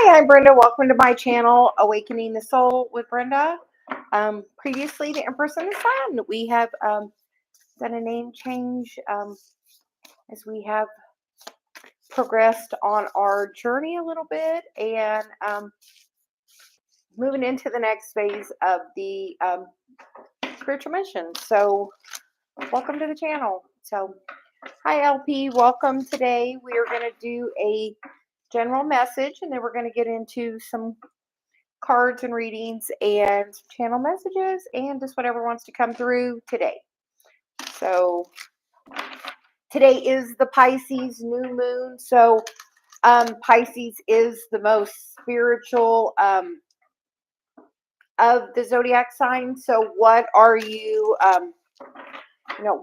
Hi, I'm Brenda. Welcome to my channel, Awakening the Soul with Brenda. Previously to Empress and the Sun, we have done a name change as we have progressed on our journey a little bit and moving into the next phase of the spiritual mission. So, welcome to the channel. So, hi LP, welcome. Today we are going to do a general message and then we're going to get into some cards and readings and channel messages and just whatever wants to come through today. So today is the Pisces new moon. So Pisces is the most spiritual of the zodiac signs. So what are you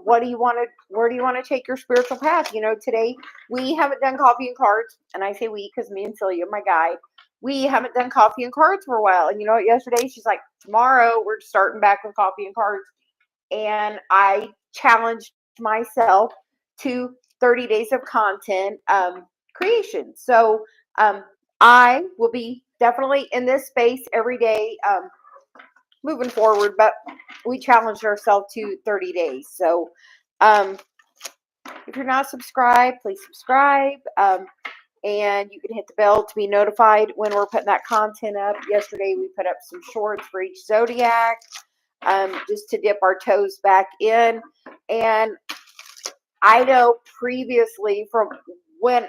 what do you want to, where do you want to take your spiritual path? Today we haven't done coffee and cards, and I say we because me and Celia, my guy, we haven't done coffee and cards for a while. And yesterday she's like, tomorrow we're starting back with coffee and cards. And I challenged myself to 30 days of content creation. So I will be definitely in this space every day moving forward, but we challenged ourselves to 30 days. So if you're not subscribed, please subscribe. And you can hit the bell to be notified when we're putting that content up. Yesterday we put up some shorts for each zodiac just to dip our toes back in. And I know previously from when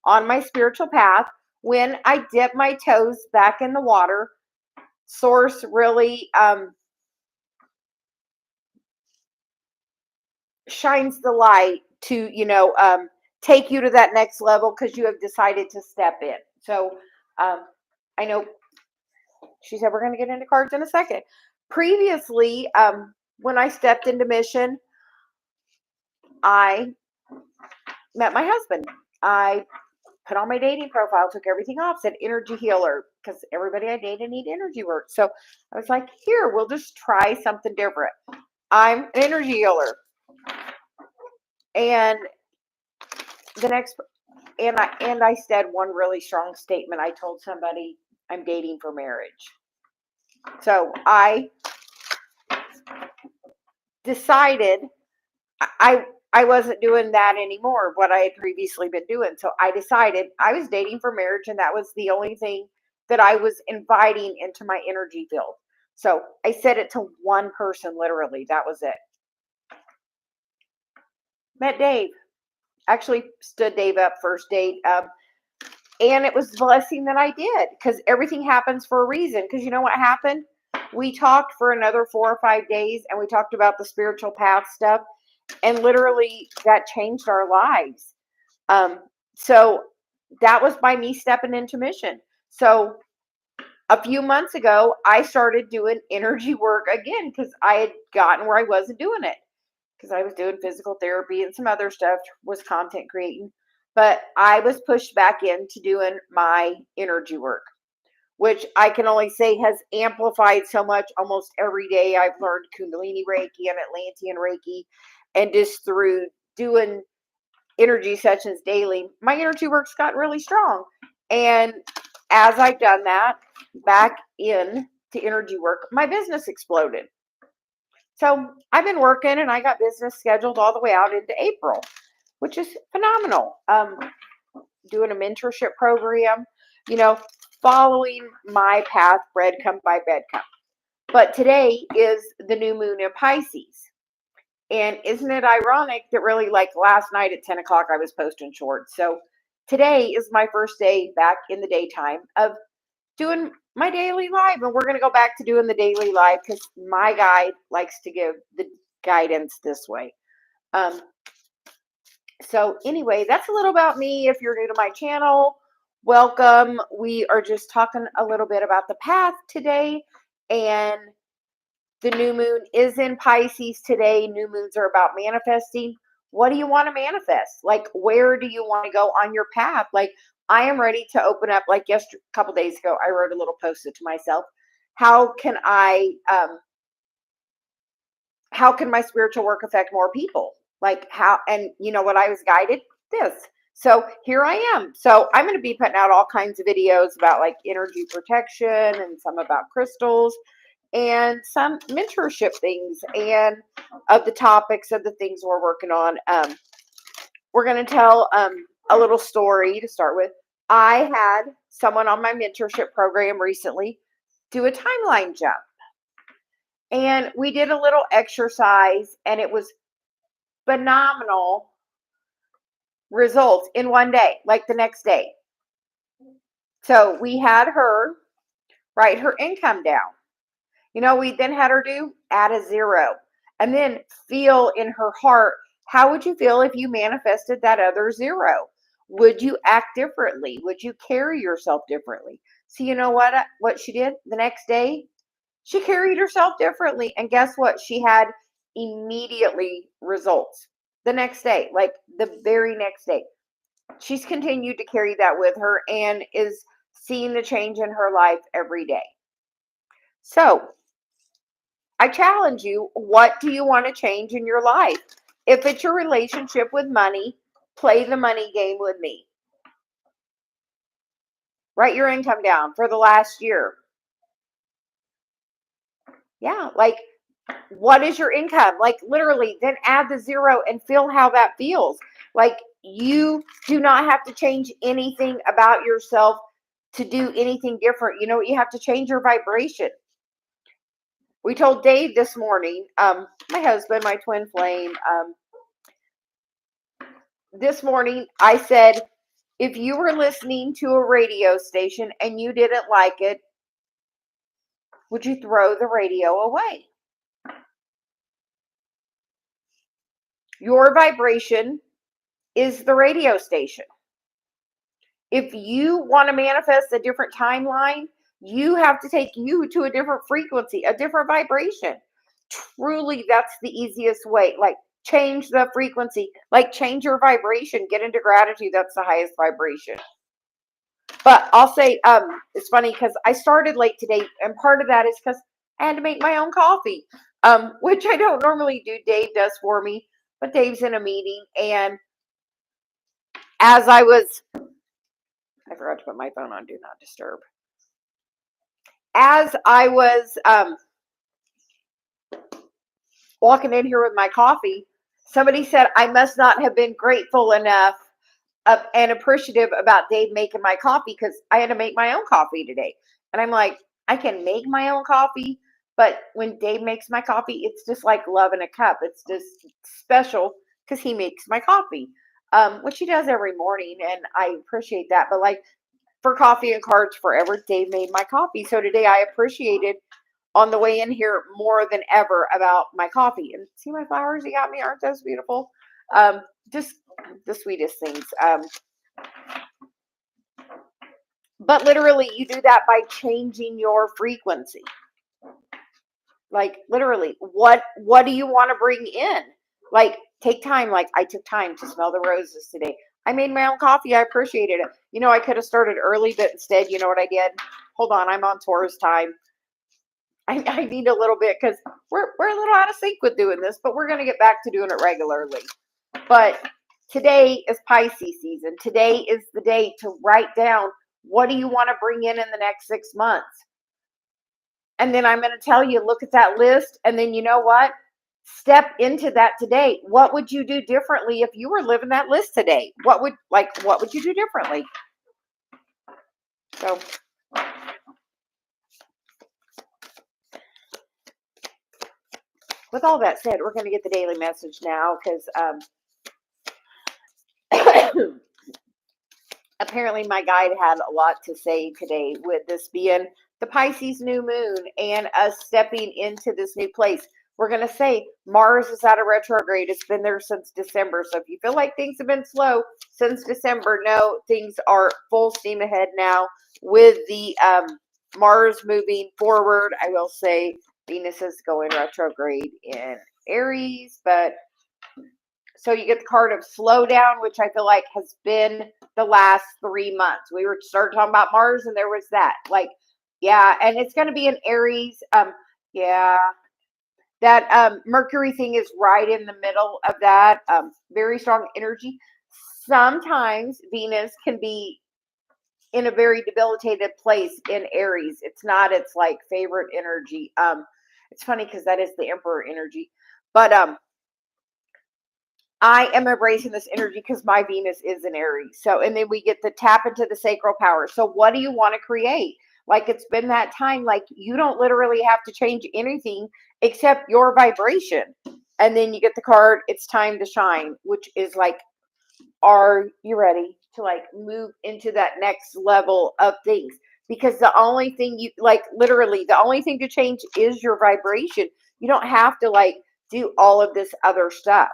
on my spiritual path, when I dip my toes back in the water, Source really shines the light to, take you to that next level because you have decided to step in. So I know she said we're going to get into cards in a second. Previously, when I stepped into mission, I met my husband. I put on my dating profile, took everything off, said energy healer, because everybody I dated need energy work. So I was like, here, we'll just try something different. I'm an energy healer. And I said one really strong statement. I told somebody I'm dating for marriage. So I decided I wasn't doing that anymore, what I had previously been doing. So I decided I was dating for marriage, and that was the only thing that I was inviting into my energy field. So I said it to one person, literally. That was it. Met Dave. Actually stood Dave up first date. And it was a blessing that I did, because everything happens for a reason. Because you know what happened? We talked for another 4 or 5 days, and we talked about the spiritual path stuff. And literally that changed our lives. So that was by me stepping into mission. So a few months ago, I started doing energy work again because I had gotten where I wasn't doing it. Because I was doing physical therapy and some other stuff, was content creating. But I was pushed back into doing my energy work, which I can only say has amplified so much. Almost every day I've learned Kundalini Reiki and Atlantean Reiki. And just through doing energy sessions daily, my energy work's gotten really strong. And as I've done that, back in to energy work, my business exploded. So I've been working, and I got business scheduled all the way out into April, which is phenomenal. Doing a mentorship program, following my path, breadcrumb by breadcrumb. But today is the new moon in Pisces. And isn't it ironic that really, like last night at 10 o'clock, I was posting shorts. So today is my first day back in the daytime of doing my daily live. And we're going to go back to doing the daily live because my guide likes to give the guidance this way. So anyway, that's a little about me. If you're new to my channel, welcome. We are just talking a little bit about the path today. And the new moon is in Pisces today. New moons are about manifesting. What do you want to manifest? Like, where do you want to go on your path? Like, I am ready to open up. Like a couple days ago, I wrote a little post-it to myself. How can my spiritual work affect more people? Like how, and you know what I was guided? This. So here I am. So I'm going to be putting out all kinds of videos about like energy protection and some about crystals and some mentorship things and of the topics of the things we're working on. We're going to tell a little story to start with. I had someone on my mentorship program recently do a timeline jump. And we did a little exercise, and it was phenomenal results in one day, like the next day. So we had her write her income down. We then had her add a 0 and then feel in her heart, how would you feel if you manifested that other 0? Would you act differently? Would you carry yourself differently? So you know what she did the next day? She carried herself differently. And guess what? She had immediately results the next day, like the very next day. She's continued to carry that with her and is seeing the change in her life every day. So I challenge you, what do you want to change in your life? If it's your relationship with money, play the money game with me. Write your income down for the last year. Yeah, like what is your income? Like literally, then add the 0 and feel how that feels. Like you do not have to change anything about yourself to do anything different. You know what? You have to change your vibration. We told Dave this morning, my husband, my twin flame, this morning I said, if you were listening to a radio station and you didn't like it, would you throw the radio away? Your vibration is the radio station. If you want to manifest a different timeline, you have to take you to a different frequency, a different vibration. Truly, that's the easiest way. Like, change the frequency, like change your vibration, get into gratitude. That's the highest vibration. But I'll say, it's funny because I started late today, and part of that is because I had to make my own coffee, which I don't normally do. Dave does for me, but Dave's in a meeting, and as I forgot to put my phone on Do Not Disturb. As I was walking in here with my coffee, somebody said I must not have been grateful enough and appreciative about Dave making my coffee because I had to make my own coffee today. And I'm like, I can make my own coffee, but when Dave makes my coffee, it's just like love in a cup. It's just special because he makes my coffee, which he does every morning, and I appreciate that. But like for coffee and cards forever, Dave made my coffee. So today I appreciated on the way in here more than ever about my coffee. And see my flowers he got me? Aren't those beautiful? Just the sweetest things. But literally, you do that by changing your frequency. Like literally, what do you want to bring in? Like take time. Like I took time to smell the roses today. I made my own coffee. I appreciated it. I could have started early, but instead, you know what I did? Hold on, I'm on Taurus time. I need a little bit because we're a little out of sync with doing this, but we're going to get back to doing it regularly. But today is Pisces season. Today is the day to write down what do you want to bring in the next 6 months. And then I'm going to tell you, look at that list. And then you know what? Step into that today. What would you do differently if you were living that list today? What would you do differently? So with all that said, we're going to get the daily message now because apparently my guide had a lot to say today with this being the Pisces new moon and us stepping into this new place. We're going to say Mars is out of retrograde. It's been there since December. So if you feel like things have been slow since December, no, things are full steam ahead now with the Mars moving forward. I will say Venus is going retrograde in Aries, but so you get the card of slowdown, which I feel like has been the last 3 months. We were starting talking about Mars and there was that. Like, yeah, and it's going to be in Aries. Yeah, that Mercury thing is right in the middle of that. Very strong energy. sometimes Venus can be in a very debilitated place in Aries. It's not its like favorite energy. It's funny because that is the Emperor energy. But I am embracing this energy because my Venus is in Aries. So, and then we get to tap into the sacral power. So, what do you want to create? Like, it's been that time, like, you don't literally have to change anything except your vibration. And then you get the card, it's time to shine, which is like, are you ready to like move into that next level of things? Because the only thing you like, literally, the only thing to change is your vibration. You don't have to like do all of this other stuff.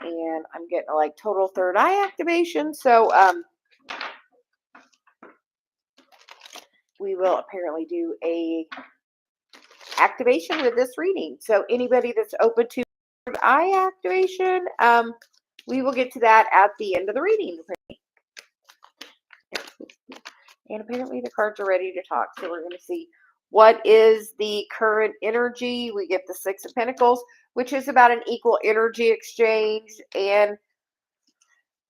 And I'm getting like total third eye activation. So we will apparently do a activation with this reading. So anybody that's open to third eye activation, we will get to that at the end of the reading. And apparently the cards are ready to talk. So we're going to see what is the current energy. We get the Six of Pentacles, which is about an equal energy exchange, and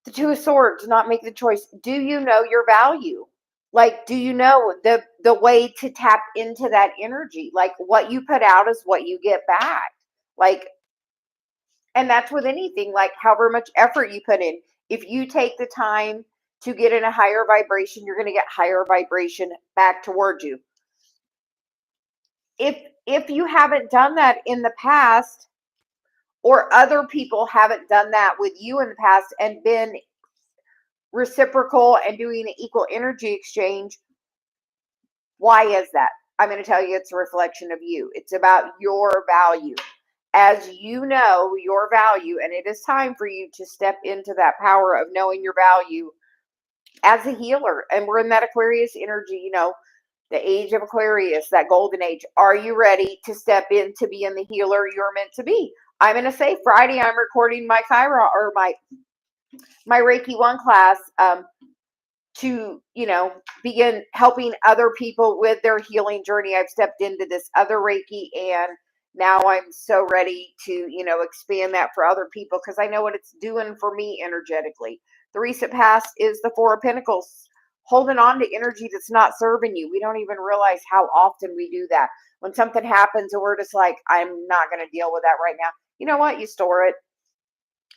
the Two of Swords, not make the choice. Do you know your value? Like, do you know the way to tap into that energy? Like, what you put out is what you get back. Like, and that's with anything, like however much effort you put in. If you take the time to get in a higher vibration, you're going to get higher vibration back towards you. If you haven't done that in the past, or other people haven't done that with you in the past and been reciprocal and doing an equal energy exchange, why is that? I'm going to tell you, it's a reflection of you. It's about your value. As you know your value, and it is time for you to step into that power of knowing your value as a healer. And we're in that Aquarius energy, you know, the age of Aquarius, that golden age. Are you ready to step into being the healer you're meant to be? I'm going to say Friday, I'm recording my Chiron, or my Reiki 1 class, to, you know, begin helping other people with their healing journey. I've stepped into this other Reiki, and now I'm so ready to, you know, expand that for other people, because I know what it's doing for me energetically. The recent past is the Four of Pentacles, holding on to energy that's not serving you. We don't even realize how often we do that. When something happens and we're just like, I'm not going to deal with that right now. You know what? You store it.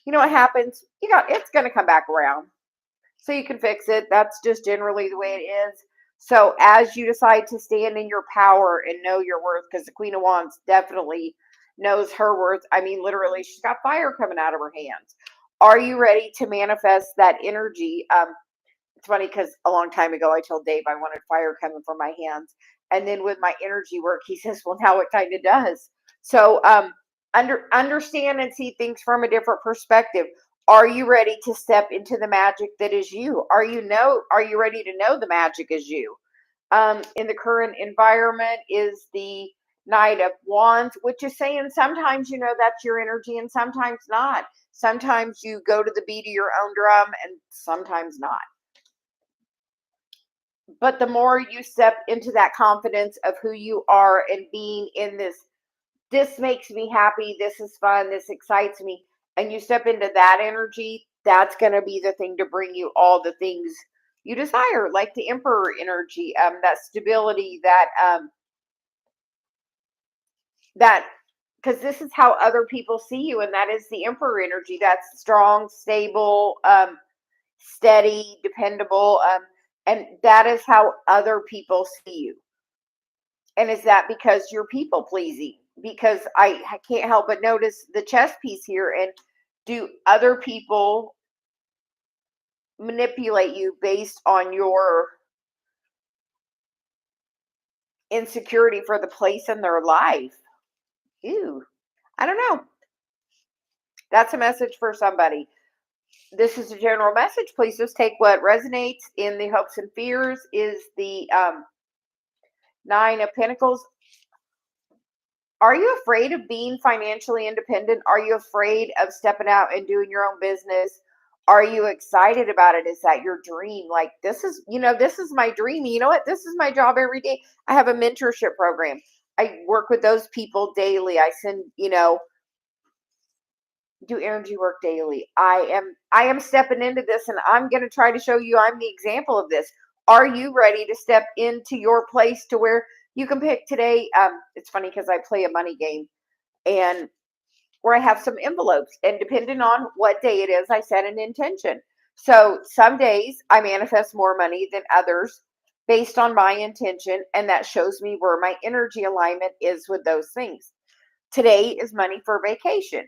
You know what happens? It's going to come back around. So you can fix it. That's just generally the way it is. So as you decide to stand in your power and know your worth, because the Queen of Wands definitely knows her worth. I mean, literally, she's got fire coming out of her hands. Are you ready to manifest that energy? It's funny because a long time ago, I told Dave I wanted fire coming from my hands. And then with my energy work, he says, well, now it kind of does. So understand and see things from a different perspective. Are you ready to step into the magic that is you? Are you ready to know the magic is you? In the current environment is the Knight of Wands, which is saying sometimes, you know, that's your energy and sometimes not. Sometimes you go to the beat of your own drum and sometimes not. But the more you step into that confidence of who you are and being in this makes me happy, this is fun, this excites me, and you step into that energy, that's going to be the thing to bring you all the things you desire, like the Emperor energy, that stability, that because this is how other people see you, and that is the Emperor energy. That's strong, stable, steady, dependable, and that is how other people see you. And is that because you're people pleasing? Because I can't help but notice the chess piece here. And do other people manipulate you based on your insecurity for the place in their life? Ew, I don't know. That's a message for somebody. This is a general message. Please just take what resonates. In the hopes and fears is the Nine of Pentacles. Are you afraid of being financially independent? Are you afraid of stepping out and doing your own business? Are you excited about it? Is that your dream? Like, this is, you know, this is my dream. You know what? This is my job every day. I have a mentorship program. I work with those people daily. I send, you know, do energy work daily. I am stepping into this, and I'm going to try to show you I'm the example of this. Are you ready to step into your place to where you can pick today? It's funny because I play a money game, and where I have some envelopes, and depending on what day it is, I set an intention. So some days I manifest more money than others based on my intention, and that shows me where my energy alignment is with those things. Today is money for vacation.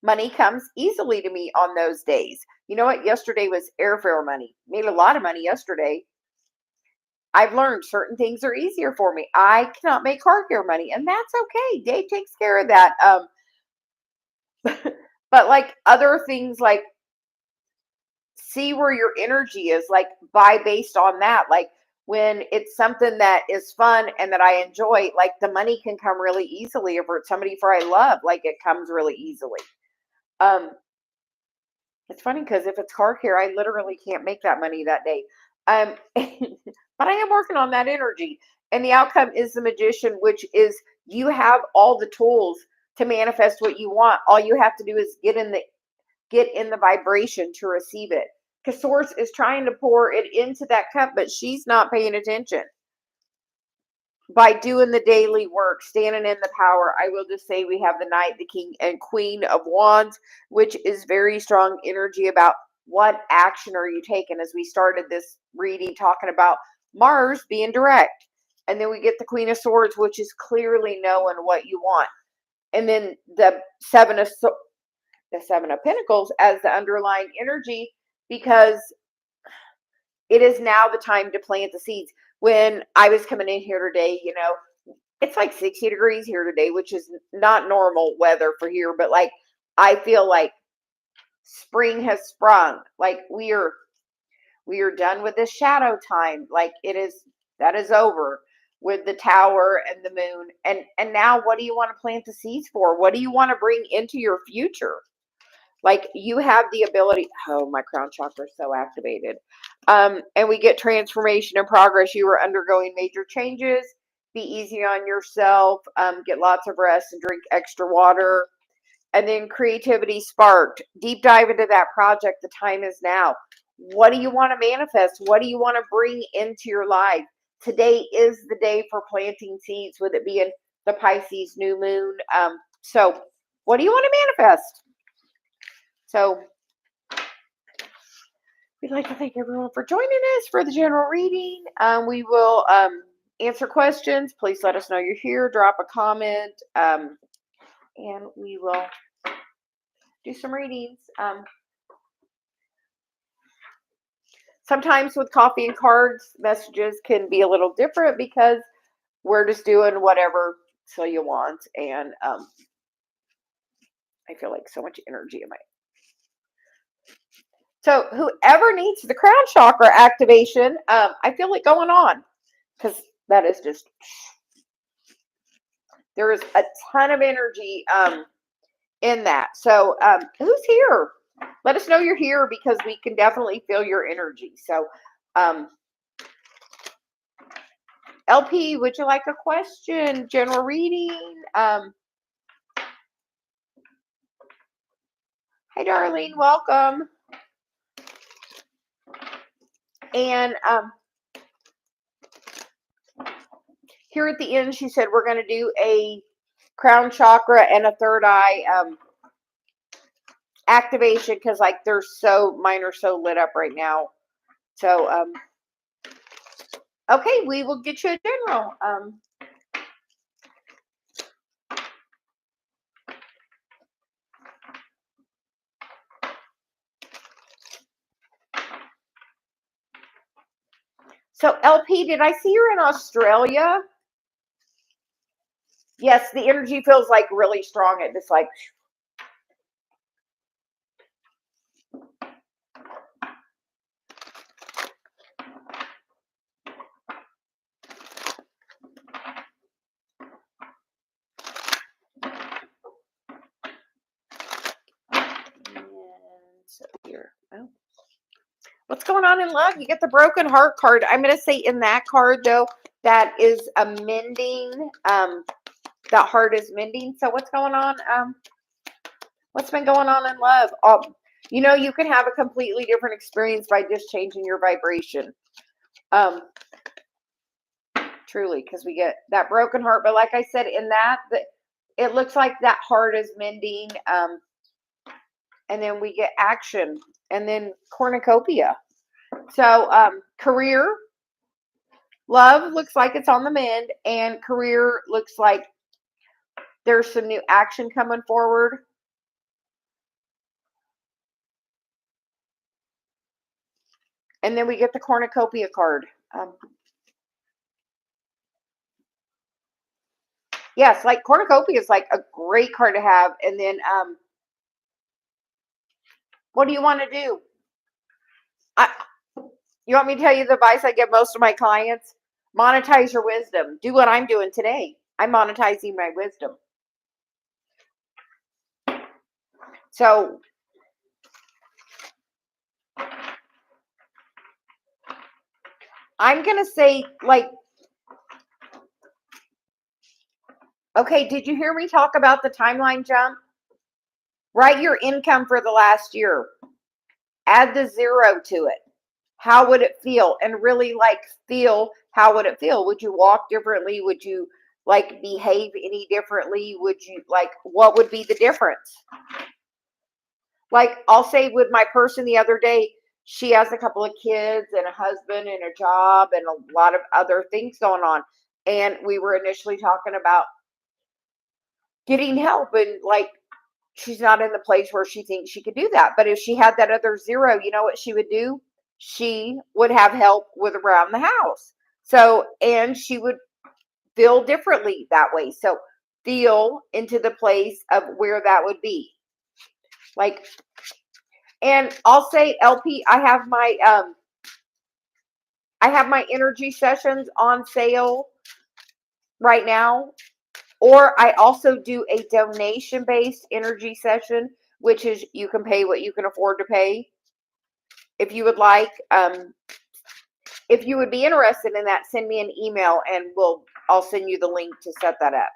Money comes easily to me on those days. You know what? Yesterday was airfare money. Made a lot of money yesterday. I've learned certain things are easier for me. I cannot make car care money, and that's okay. Dave takes care of that. But like other things, like see where your energy is, like buy based on that. Like when it's something that is fun and that I enjoy, like the money can come really easily. If it's somebody for I love, like it comes really easily. It's funny because if it's car care, I literally can't make that money that day. But I am working on that energy. And the outcome is the magician, which is you have all the tools to manifest what you want. All you have to do is get in the vibration to receive it. Because Source is trying to pour it into that cup, but she's not paying attention. By doing the daily work, standing in the power, I will just say we have the Knight, the King, and Queen of Wands, which is very strong energy about what action are you taking. As we started this reading talking about Mars being direct. And then we get the Queen of Swords, which is clearly knowing what you want. And then the Seven of Pentacles as the underlying energy, because it is now the time to plant the seeds. When I was coming in here today, it's like 60 degrees here today, which is not normal weather for here, but like I feel like spring has sprung. Like we are done with this shadow time. Like that is over with the Tower and the Moon. And now what do you want to plant the seeds for? What do you want to bring into your future? Like you have the ability. Oh, my crown chakra is so activated. And we get transformation and progress. You are undergoing major changes. Be easy on yourself. Get lots of rest and drink extra water. And then creativity sparked. Deep dive into that project. The time is now. What do you want to manifest? What do you want to bring into your life? Today is the day for planting seeds, with it being the Pisces new moon. So what do you want to manifest? So we'd like to thank everyone for joining us for the general reading. We will answer questions. Please let us know you're here. Drop a comment, and we will do some readings. Sometimes with coffee and cards, messages can be a little different because we're just doing whatever Celia wants, and I feel like so much energy in my. So whoever needs the crown chakra activation, I feel it going on, because that is just, there is a ton of energy in that. So who's here? Let us know you're here, because we can definitely feel your energy. So LP, would you like a question? General reading? Hi, Darlene. Welcome. And here at the end, she said we're going to do a crown chakra and a third eye activation, because like mine are so lit up right now. So okay, we will get you a general. So LP, did I see you're in Australia? Yes, the energy feels like really strong. It just like. So here, what's going on in love? You get the broken heart card. I'm going to say in that card, though, that is a mending. That heart is mending. So what's going on? What's been going on in love? Oh, you know, you can have a completely different experience by just changing your vibration. Truly, because we get that broken heart. But like I said, in that, it looks like that heart is mending. And then we get action, and then cornucopia. So career, love looks like it's on the mend, and career looks like there's some new action coming forward. And then we get the cornucopia card. Yes, like cornucopia is like a great card to have. And then what do you want to do? You want me to tell you the advice I give most of my clients? Monetize your wisdom. Do what I'm doing today. I'm monetizing my wisdom. So I'm going to say, like, okay, did you hear me talk about the timeline jump? Write your income for the last year. Add the 0 to it. How would it feel? And really, like, feel, how would it feel? Would you walk differently? Would you, like, behave any differently? Would you, like, what would be the difference? Like, I'll say with my person the other day, she has a couple of kids and a husband and a job and a lot of other things going on. And we were initially talking about getting help, and like, she's not in the place where she thinks she could do that. But if she had that other 0, you know what she would do? She would have help with around the house. So, and she would feel differently that way. So feel into the place of where that would be. Like, and I'll say, LP, I have my energy sessions on sale right now. Or I also do a donation-based energy session, which is you can pay what you can afford to pay. If you would like, if you would be interested in that, send me an email and I'll send you the link to set that up.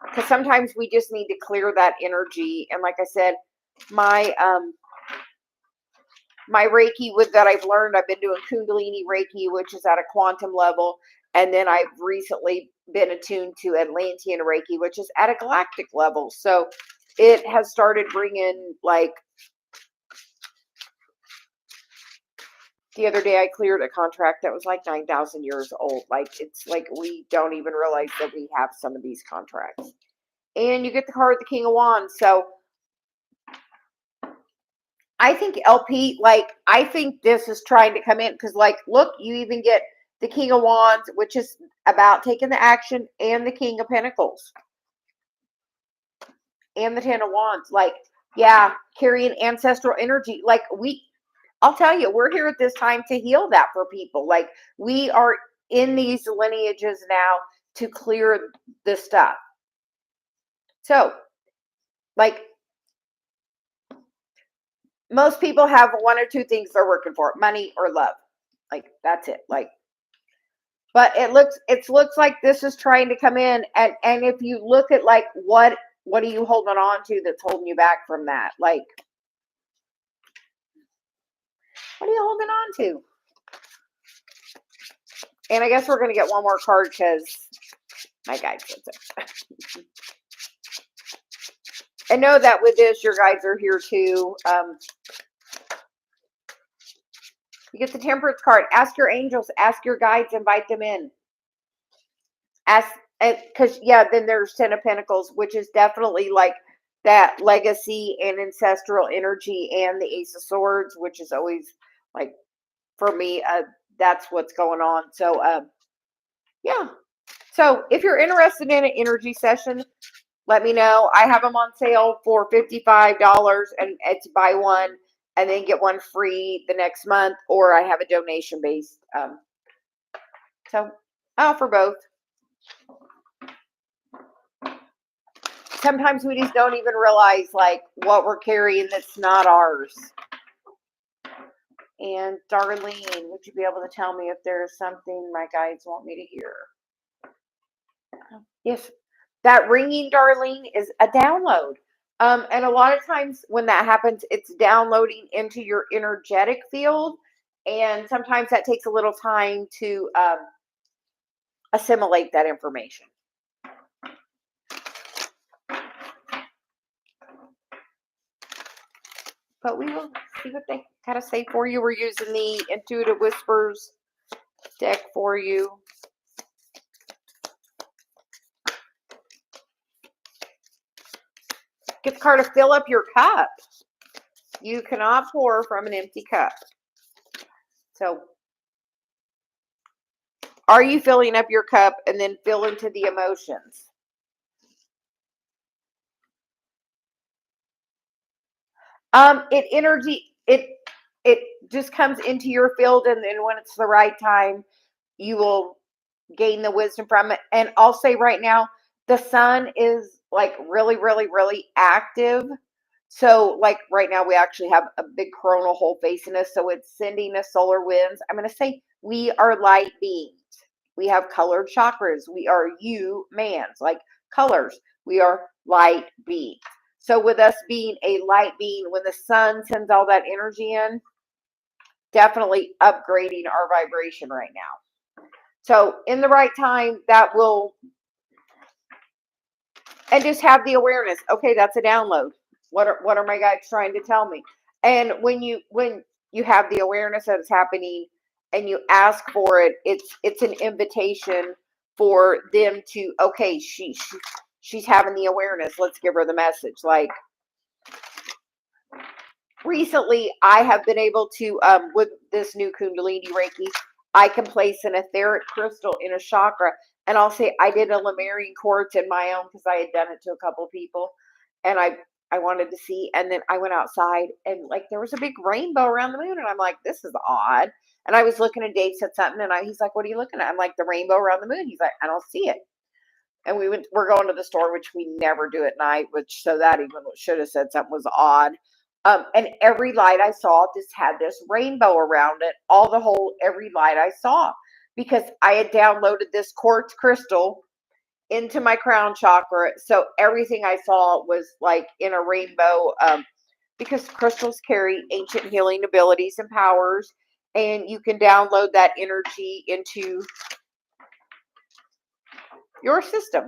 Because sometimes we just need to clear that energy. And like I said, my Reiki that I've learned, I've been doing Kundalini Reiki, which is at a quantum level. And then I've recently been attuned to Atlantean Reiki, which is at a galactic level. So it has started bringing, like, the other day I cleared a contract that was like 9,000 years old. Like, it's like we don't even realize that we have some of these contracts. And you get the card, the King of Wands. So I think LP, like, I think this is trying to come in because, like, look, you even get the King of Wands, which is about taking the action, and the King of Pentacles and the Ten of Wands. Like, yeah, carrying ancestral energy. Like, I'll tell you, we're here at this time to heal that for people. Like, we are in these lineages now to clear this stuff. So, like, most people have one or two things they're working for: money or love. Like, that's it. Like, but it looks like this is trying to come in, and if you look at, like, what are you holding on to that's holding you back from that? Like, what are you holding on to? And I guess we're going to get one more card because my guide said so. And know that with this, your guides are here too. You get the Temperance card. Ask your angels, ask your guides, invite them in. Ask, because, yeah, then there's Ten of Pentacles, which is definitely like that legacy and ancestral energy, and the Ace of Swords, which is always, like, for me, that's what's going on. So, yeah. So if you're interested in an energy session, let me know. I have them on sale for $55, and it's buy one and then get one free the next month, or I have a donation based. So I offer both. Sometimes we just don't even realize, like, what we're carrying that's not ours. And Darlene, would you be able to tell me if there's something my guides want me to hear? Yes. That ringing, Darlene, is a download. And a lot of times when that happens, it's downloading into your energetic field. And sometimes that takes a little time to assimilate that information. But we will see what they kind of say for you. We're using the Intuitive Whispers deck for you. Get the card to fill up your cup. You cannot pour from an empty cup. So, are you filling up your cup and then fill into the emotions? It just comes into your field, and then when it's the right time, you will gain the wisdom from it. And I'll say right now, the sun is like really, really, really active. So like right now, we actually have a big coronal hole facing us. So it's sending us solar winds. I'm going to say we are light beings. We have colored chakras. We are humans, like colors. We are light beings. So with us being a light being, when the sun sends all that energy in, definitely upgrading our vibration right now. So in the right time, that will, and just have the awareness. Okay, that's a download. What are my guides trying to tell me? And when you have the awareness that it's happening and you ask for it, it's an invitation for them to, okay, she's having the awareness. Let's give her the message. Like recently, I have been able to, with this new Kundalini Reiki, I can place an etheric crystal in a chakra. And I'll say I did a Lemurian quartz in my own because I had done it to a couple of people. And I wanted to see. And then I went outside and like there was a big rainbow around the moon. And I'm like, this is odd. And I was looking, and Dave said something. And he's like, what are you looking at? I'm like, the rainbow around the moon. He's like, I don't see it. And we're going to the store, which we never do at night, which so that even should have said something was odd. And every light I saw just had this rainbow around it, every light I saw, because I had downloaded this quartz crystal into my crown chakra. So everything I saw was like in a rainbow, because crystals carry ancient healing abilities and powers, and you can download that energy into your system.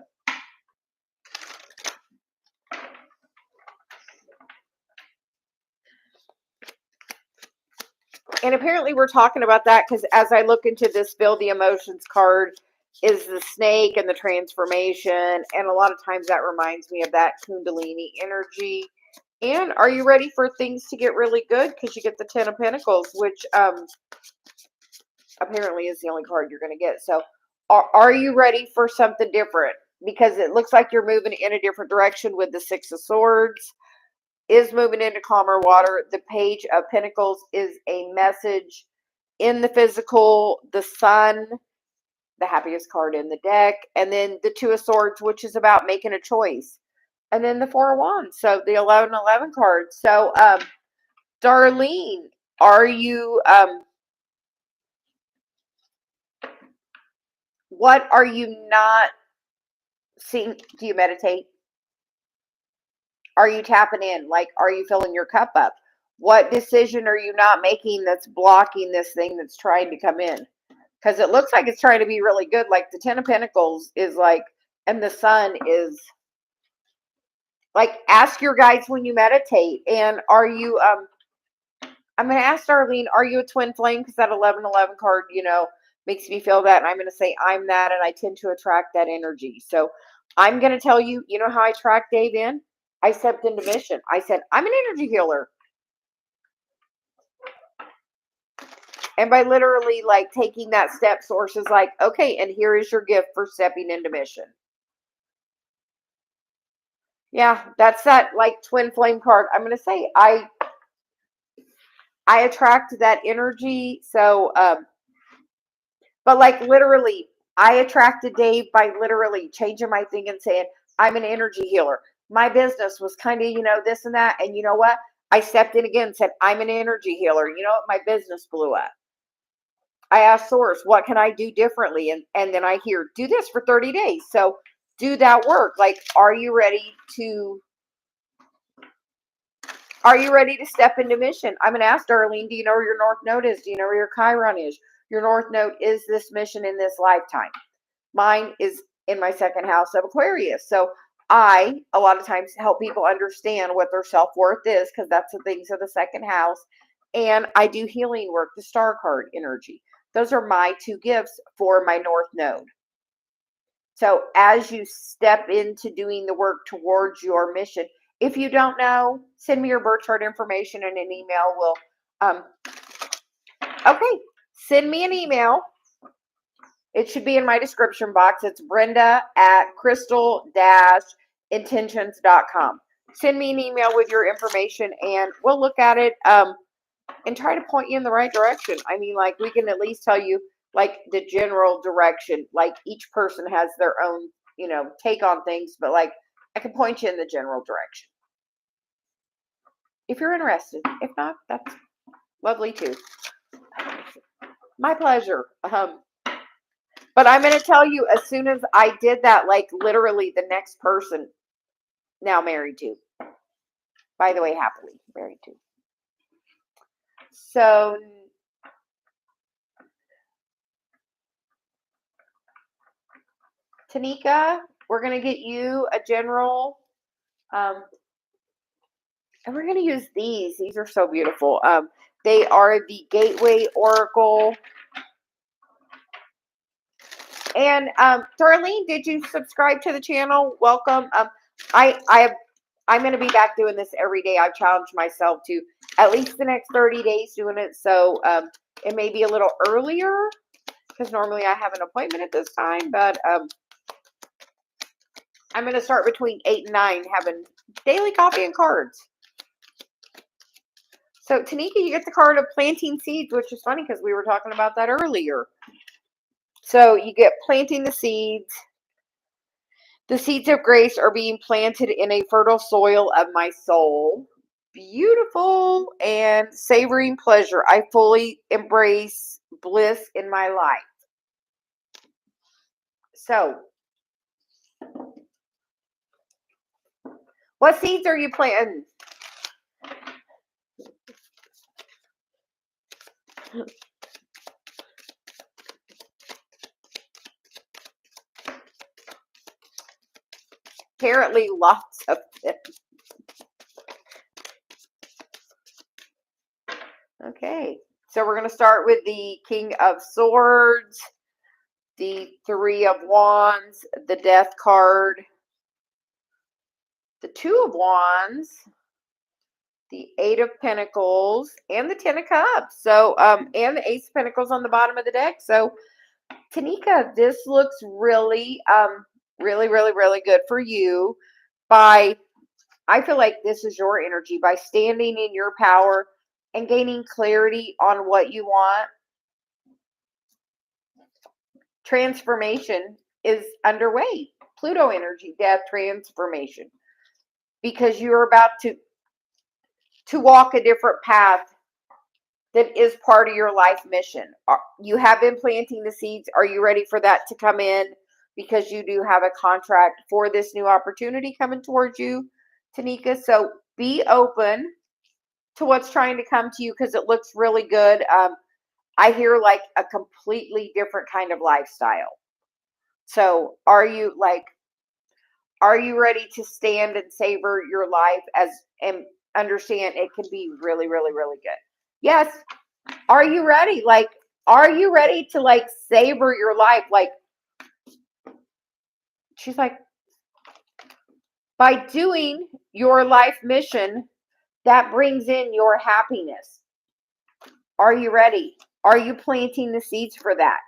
And apparently we're talking about that because as I look into this Feel the Emotions card is the snake and the transformation. And a lot of times that reminds me of that Kundalini energy. And are you ready for things to get really good? Because you get the Ten of Pentacles, which apparently is the only card you're going to get. So are you ready for something different? Because it looks like you're moving in a different direction with the Six of Swords. Is moving into calmer water. The Page of Pentacles is a message in the physical. The Sun, the happiest card in the deck. And then the Two of Swords, which is about making a choice. And then the Four of Wands. So the 11-11 card. So, Darlene, are you, what are you not seeing? Do you meditate? Are you tapping in? Like, are you filling your cup up? What decision are you not making that's blocking this thing that's trying to come in? Because it looks like it's trying to be really good. Like the Ten of Pentacles is like, and the Sun is like, ask your guides when you meditate. And are you, I'm going to ask Darlene, are you a twin flame? Because that 11-11 card, makes me feel that. And I'm going to say I'm that, and I tend to attract that energy. So I'm going to tell you, you know how I track Dave in? I stepped into mission. I said, I'm an energy healer. And by literally like taking that step, Source is like, okay, and here is your gift for stepping into mission. Yeah, that's that like twin flame card. I'm going to say I attract that energy. So, but like literally, I attracted Dave by literally changing my thing and saying, I'm an energy healer. My business was kind of, this and that. And you know what? I stepped in again and said, I'm an energy healer. You know what? My business blew up. I asked Source, what can I do differently? And then I hear, do this for 30 days. So do that work. Like, are you ready to Are you ready to step into mission? I'm going to ask Darlene, do you know where your North Node is? Do you know where your Chiron is? Your North Node is this mission in this lifetime. Mine is in my second house of Aquarius. So I, a lot of times, help people understand what their self-worth is, because that's the things of the second house. And I do healing work, the star card energy. Those are my two gifts for my North Node. So as you step into doing the work towards your mission, if you don't know, send me your birth chart information in an email. Okay, send me an email. It should be in my description box. It's Brenda@crystal-intentions.com. Send me an email with your information, and we'll look at it and try to point you in the right direction. I mean, like, we can at least tell you, like, the general direction. Like, each person has their own, take on things, but, like, I can point you in the general direction if you're interested. If not, that's lovely too. My pleasure. But I'm going to tell you, as soon as I did that, like, literally the next person now married to. By the way, happily married to. So Tanika, we're going to get you a general, and we're going to use these. These are so beautiful. They are the Gateway Oracle. And Darlene, did you subscribe to the channel? Welcome. I'm going to be back doing this every day. I've challenged myself to at least the next 30 days doing it. So it may be a little earlier, because normally I have an appointment at this time, but I'm going to start between 8 and 9 having daily coffee and cards. So Tanika, you get the card of planting seeds, which is funny because we were talking about that earlier. So you get planting the seeds. The seeds of grace are being planted in a fertile soil of my soul. Beautiful and savoring pleasure. I fully embrace bliss in my life. So, what seeds are you planting? Apparently lots of them. Okay, so we're going to start with the King of Swords, the Three of Wands, the Death card, the Two of Wands, the Eight of Pentacles, and the Ten of Cups. So, and the Ace of Pentacles on the bottom of the deck. So, Tanika, this looks really, really good for you. I feel like this is your energy by standing in your power and gaining clarity on what you want. Transformation is underway. Pluto energy, death, transformation. Because you're about to walk a different path that is part of your life mission. You have been planting the seeds. Are you ready for that to come in? Because you do have a contract for this new opportunity coming towards you, Tanika. So be open to what's trying to come to you, because it looks really good. I hear like a completely different kind of lifestyle. So are you ready to stand and savor your life and understand it can be really good? Yes. Are you ready? Are you ready to savor your life? She's like, by doing your life mission, that brings in your happiness. Are you ready? Are you planting the seeds for that?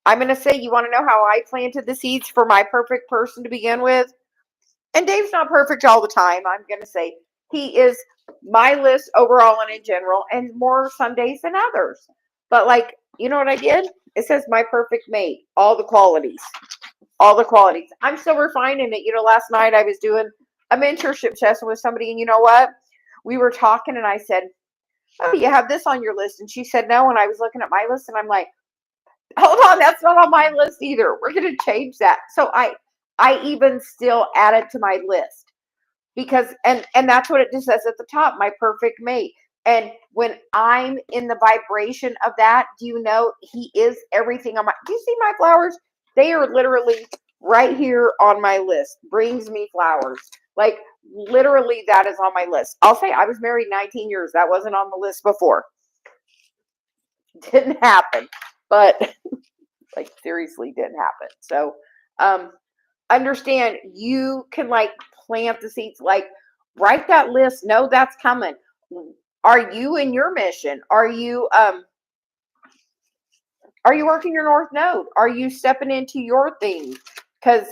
I'm going to say, you want to know how I planted the seeds for my perfect person to begin with? And Dave's not perfect all the time. I'm going to say he is my list overall and in general, and more some days than others. But you know what I did? It says my perfect mate, all the qualities. All the qualities. I'm still refining it. Last night I was doing a mentorship session with somebody, and you know what? We were talking, and I said, oh, you have this on your list? And she said no, and I was looking at my list, and I'm like, hold on, that's not on my list either. We're going to change that. So I even still add it to my list. because and that's what it just says at the top, my perfect mate. And when I'm in the vibration of that, do you know he is everything on my, do you see my flowers? They are literally right here on my list. Brings me flowers. Like literally that is on my list. I'll say I was married 19 years. That wasn't on the list before. Didn't happen. But like seriously didn't happen. So understand you can like plant the seeds, like write that list, know that's coming. Are you in your mission? Are you working your north node? Are you stepping into your thing? Because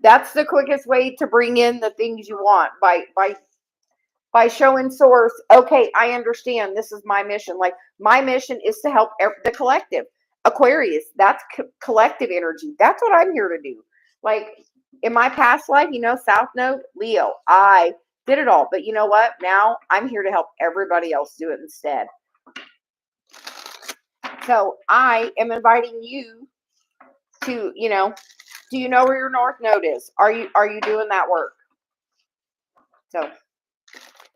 that's the quickest way to bring in the things you want, by showing source, okay, I understand this is my mission. Like my mission is to help the collective. Aquarius, that's collective energy. That's what I'm here to do. Like in my past life, South Node, Leo, I did it all. But you know what? Now I'm here to help everybody else do it instead. So I am inviting you to, do you know where your North Node is? Are you doing that work? So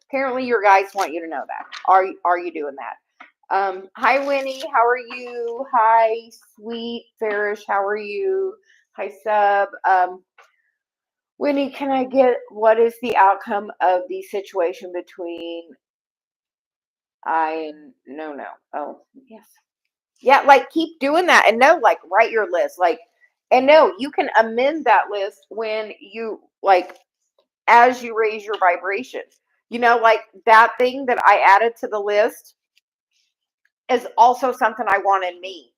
apparently your guides want you to know that. Are you doing that? Hi, Winnie. How are you? Hi, Sweet Farish. How are you? Hi, Sub. Winnie, can I get what is the outcome of the situation between I and no? Oh, yes. Yeah, like keep doing that. And no, like write your list. Like, and no, you can amend that list when you like as you raise your vibration. Like that thing that I added to the list is also something I want in me.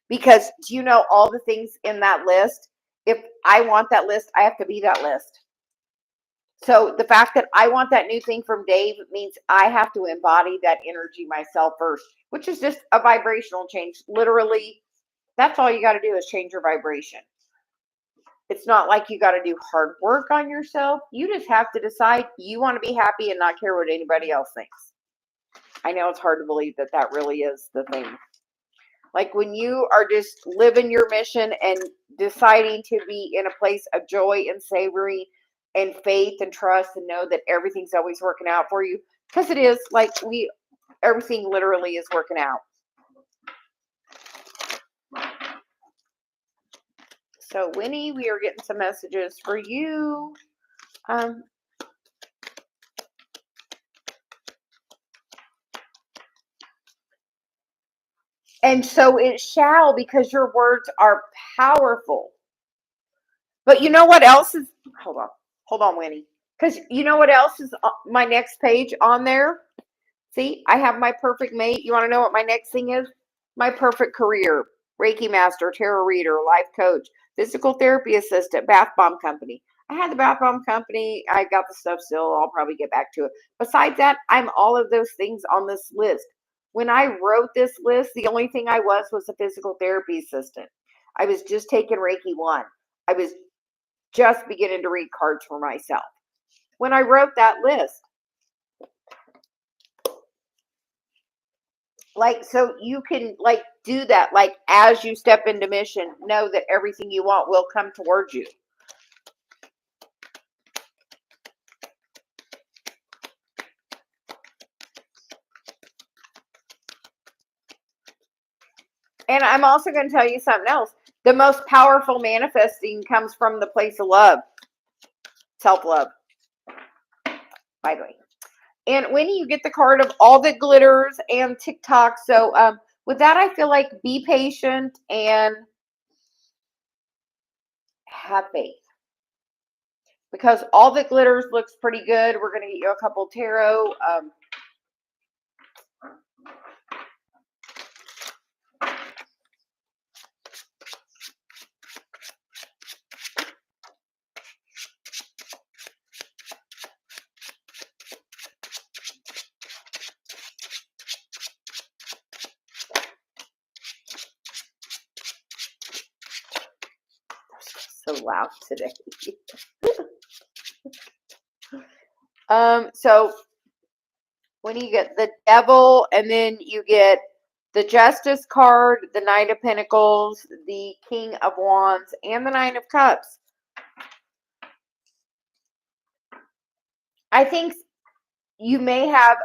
Because do you know all the things in that list? If I want that list, I have to be that list. So the fact that I want that new thing from Dave means I have to embody that energy myself first, which is just a vibrational change. Literally, that's all you got to do is change your vibration. It's not like you got to do hard work on yourself. You just have to decide you want to be happy and not care what anybody else thinks. I know it's hard to believe that that really is the thing. Like when you are just living your mission and deciding to be in a place of joy and savory and faith and trust and know that everything's always working out for you. Because it is, like everything literally is working out. So Winnie, we are getting some messages for you. And so it shall, because your words are powerful. But you know what else is, hold on, Winnie. Because you know what else is my next page on there? See, I have my perfect mate. You want to know what my next thing is? My perfect career. Reiki master, tarot reader, life coach, physical therapy assistant, bath bomb company. I had the bath bomb company. I got the stuff still. I'll probably get back to it. Besides that, I'm all of those things on this list. When I wrote this list, the only thing I was a physical therapy assistant. I was just taking Reiki 1. I was just beginning to read cards for myself. When I wrote that list, like, so you can like do that, like as you step into mission, know that everything you want will come towards you. And I'm also going to tell you something else. The most powerful manifesting comes from the place of love, self-love, by the way. And Winnie, you get the card of all that glitters and TikTok. So with that, I feel like be patient and have faith. Because all that glitters looks pretty good. We're going to get you a couple tarot. So loud today. So when you get the Devil, and then you get the Justice card, the Knight of Pentacles, the King of Wands, and the Nine of Cups. I think you may have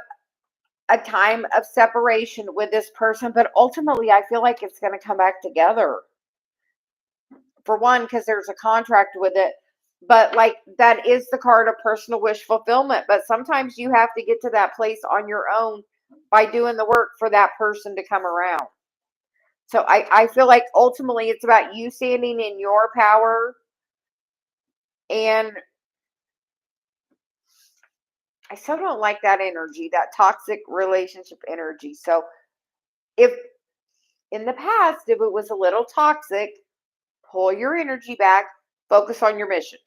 a time of separation with this person, but ultimately I feel like it's going to come back together. For one, because there's a contract with it, but like that is the card of personal wish fulfillment. But sometimes you have to get to that place on your own by doing the work for that person to come around. So I feel like ultimately it's about you standing in your power. And I still don't like that energy, that toxic relationship energy. So if in the past, if it was a little toxic, pull your energy back, focus on your mission.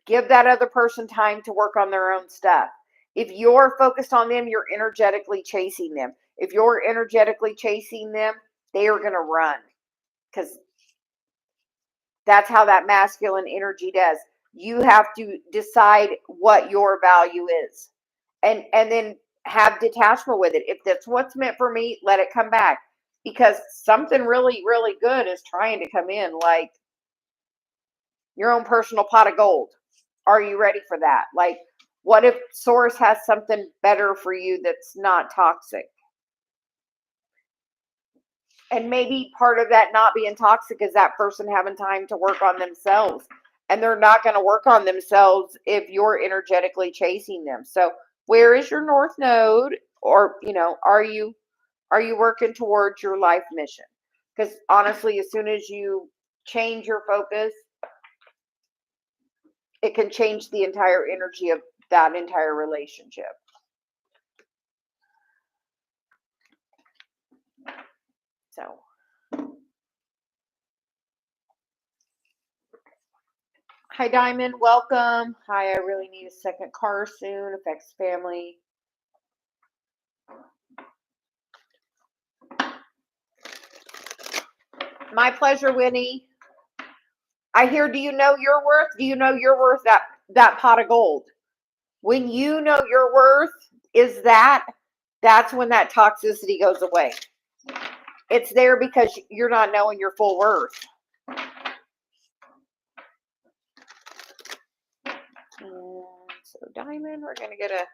Give that other person time to work on their own stuff. If you're focused on them, you're energetically chasing them. If you're energetically chasing them, they are going to run, because that's how that masculine energy does. You have to decide what your value is, and then have detachment with it. If that's what's meant for me, let it come back, because something really, really good is trying to come in, like your own personal pot of gold. Are you ready for that? Like, what if Source has something better for you that's not toxic? And maybe part of that not being toxic is that person having time to work on themselves. And they're not going to work on themselves if you're energetically chasing them. So where is your North Node? Or, are you working towards your life mission? Because honestly, as soon as you change your focus, it can change the entire energy of that entire relationship. So, hi Diamond, welcome. Hi, I really need a second car soon. Affects family. My pleasure, Winnie. I hear, do you know your worth? Do you know your worth, that pot of gold? When you know your worth is that's when that toxicity goes away. It's there because you're not knowing your full worth. And so Diamond, we're going to get a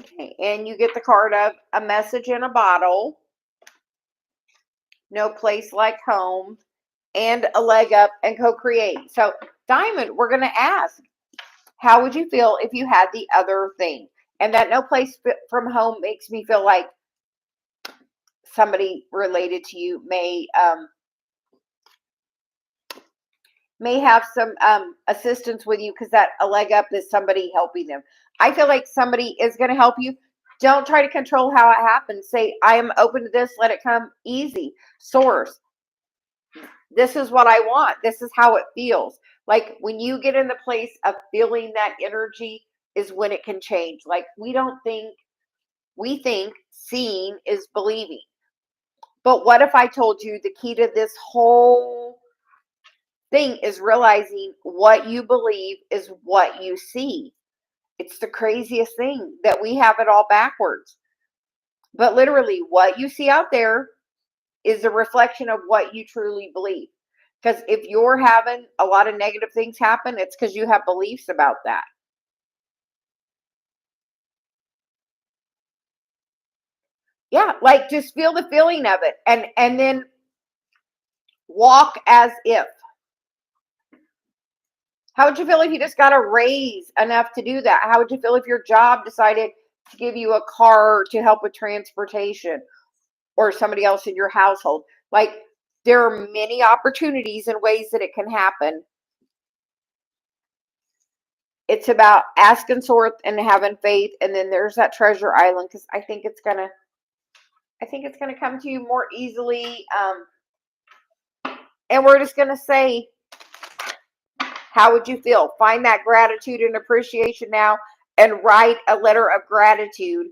okay, and you get the card of a message in a bottle, no place like home, and a leg up and co-create. So Diamond, we're going to ask, how would you feel if you had the other thing? And that no place from home makes me feel like somebody related to you may have some assistance with you, because that a leg up is somebody helping them. I feel like somebody is going to help you. Don't try to control how it happens. Say, I am open to this. Let it come easy. Source, this is what I want. This is how it feels. Like when you get in the place of feeling that energy is when it can change. Like we think seeing is believing. But what if I told you the key to this whole thing is realizing what you believe is what you see? It's the craziest thing that we have it all backwards. But literally, what you see out there is a reflection of what you truly believe. Because if you're having a lot of negative things happen, it's because you have beliefs about that. Yeah, like just feel the feeling of it, and then walk as if. How would you feel if you just got a raise enough to do that? How would you feel if your job decided to give you a car to help with transportation, or somebody else in your household? Like, there are many opportunities and ways that it can happen. It's about asking Source and having faith, and then there's that treasure island, because I think it's gonna come to you more easily. And we're just gonna say, how would you feel? Find that gratitude and appreciation now, and write a letter of gratitude.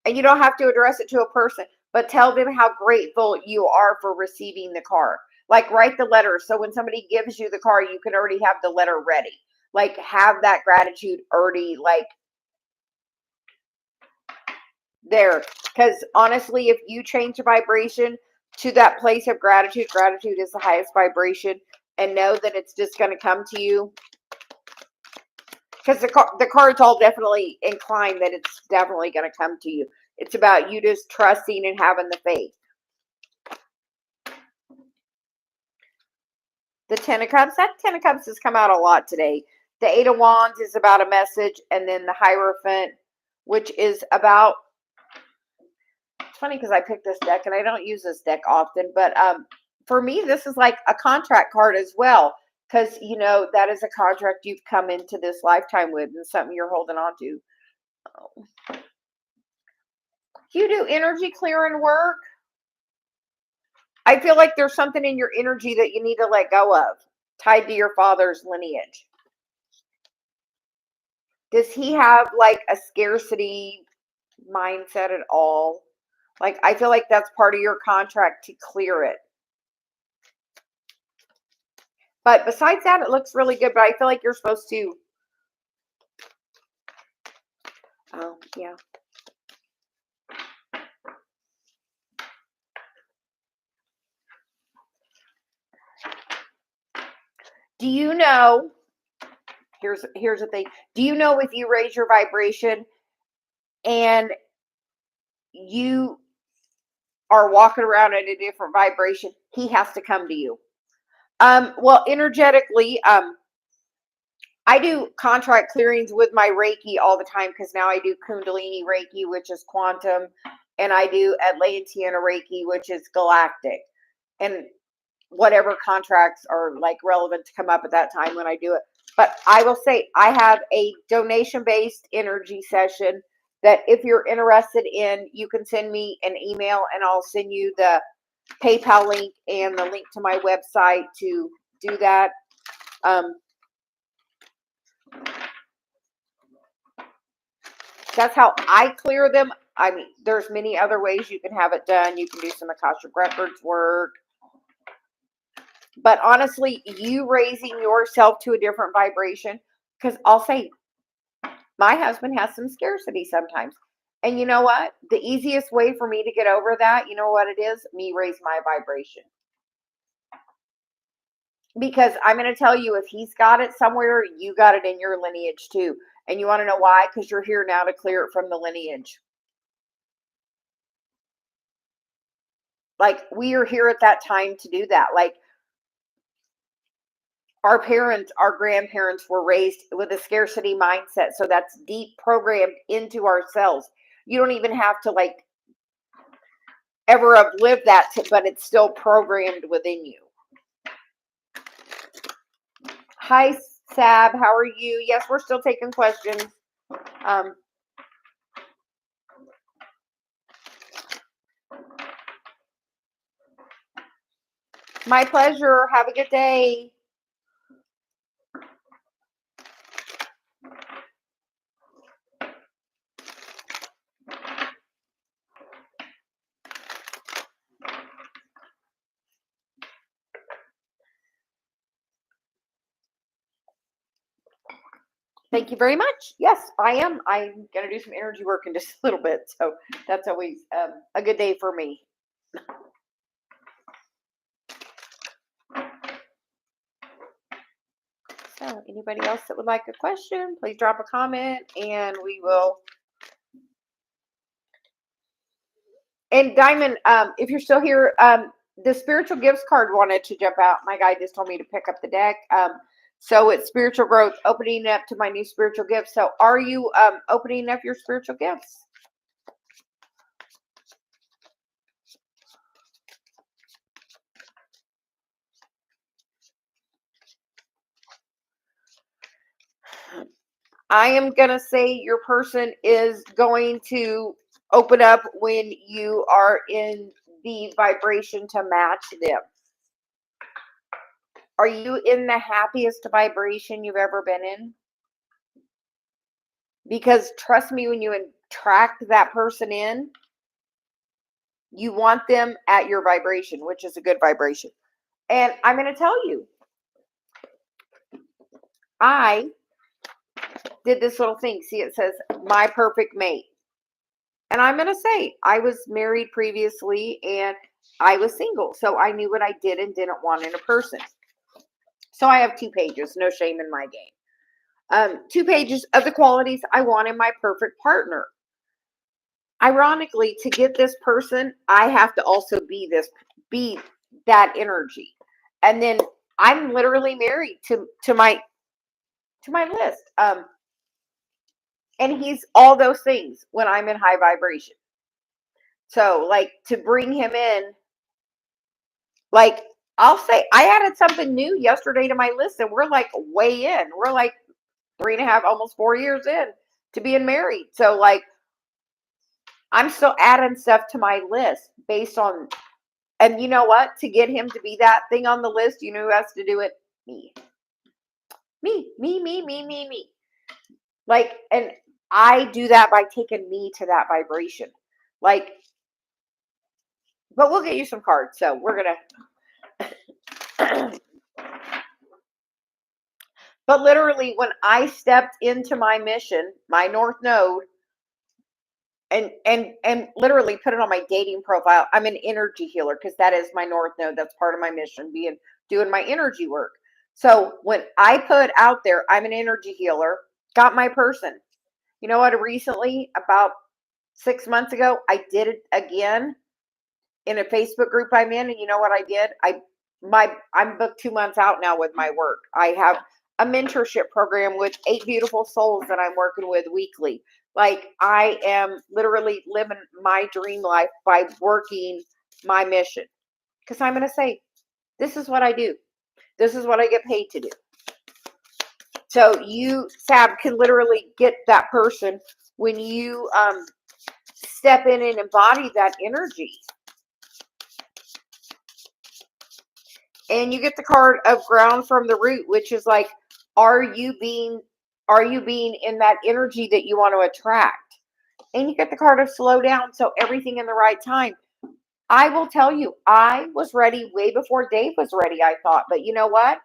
And you don't have to address it to a person. but tell them how grateful you are for receiving the car. Like write the letter. So when somebody gives you the car, you can already have the letter ready. Like have that gratitude already like there. Because honestly, if you change the vibration to that place of gratitude, gratitude is the highest vibration, and know that it's just going to come to you. Because the cards all definitely incline that it's definitely going to come to you. It's about you just trusting and having the faith. The Ten of Cups, that Ten of Cups has come out a lot today. The Eight of Wands is about a message, and then the Hierophant, which is about, it's funny because I picked this deck, and I don't use this deck often, but for me, this is like a contract card as well, because, you know, that is a contract you've come into this lifetime with, and something you're holding on to. Oh. You do energy clearing work. I feel like there's something in your energy that you need to let go of, tied to your father's lineage. Does he have like a scarcity mindset at all? Like, I feel like that's part of your contract to clear it. But besides that, it looks really good. But I feel like you're supposed to. Oh, yeah. Do you know, here's the thing. Do you know if you raise your vibration and you are walking around at a different vibration, he has to come to you? Well, energetically, I do contract clearings with my Reiki all the time because now I do Kundalini Reiki, which is quantum, and I do Atlantean Reiki, which is galactic. And whatever contracts are like relevant to come up at that time when I do it. But I will say I have a donation-based energy session that if you're interested in, you can send me an email and I'll send you the PayPal link and the link to my website to do that. That's how I clear them. I mean, there's many other ways you can have it done. You can do some Akashic Records work. But honestly, you raising yourself to a different vibration, because I'll say, my husband has some scarcity sometimes. And you know what? The easiest way for me to get over that, you know what it is? Me raise my vibration. Because I'm going to tell you, if he's got it somewhere, you got it in your lineage too. And you want to know why? Because you're here now to clear it from the lineage. Like, we are here at that time to do that. Like, our parents, our grandparents were raised with a scarcity mindset. So that's deep programmed into ourselves. You don't even have to like ever have lived that, but it's still programmed within you. Hi, Sab. How are you? Yes, we're still taking questions. My pleasure. Have a good day. Thank you very much. Yes, I am. I'm going to do some energy work in just a little bit. So that's always a good day for me. So anybody else that would like a question, please drop a comment and we will. And Diamond, if you're still here, the spiritual gifts card wanted to jump out. My guy just told me to pick up the deck. So it's spiritual growth, opening up to my new spiritual gifts. So are you opening up your spiritual gifts? I am going to say your person is going to open up when you are in the vibration to match them. Are you in the happiest vibration you've ever been in? Because trust me, when you attract that person in, You want them at your vibration, which is a good vibration. And I'm going to tell you, I did this little thing. See, it says my perfect mate. And I'm going to say, I was married previously and I was single. So I knew what I did and didn't want in a person. So I have 2 pages, no shame in my game. 2 pages of the qualities I want in my perfect partner. Ironically, to get this person, I have to also be that energy. And then I'm literally married to my list. And he's all those things when I'm in high vibration. So, like, to bring him in, like, I'll say I added something new yesterday to my list, and we're like way in. We're like 3.5, almost 4 years in to being married. So, like, I'm still adding stuff to my list based on, and you know what? To get him to be that thing on the list, you know who has to do it? Me. Me. Like, and I do that by taking me to that vibration. Like, but we'll get you some cards. So we're going to. But literally, when I stepped into my mission, my North Node, and literally put it on my dating profile, I'm an energy healer because that is my North Node. That's part of my mission, doing my energy work. So when I put out there, I'm an energy healer, got my person. You know what? Recently, about 6 months ago, I did it again in a Facebook group I'm in, and you know what I did? I'm booked 2 months out now with my work. I have a mentorship program with 8 beautiful souls that I'm working with weekly. Like, I am literally living my dream life by working my mission. Because I'm going to say, this is what I do. This is what I get paid to do. So you, Sab, can literally get that person when you step in and embody that energy. And you get the card of ground from the root, which is like, are you being in that energy that you want to attract? And you get the card of slow down, so everything in the right time. I will tell you, I was ready way before Dave was ready, I thought. But you know what?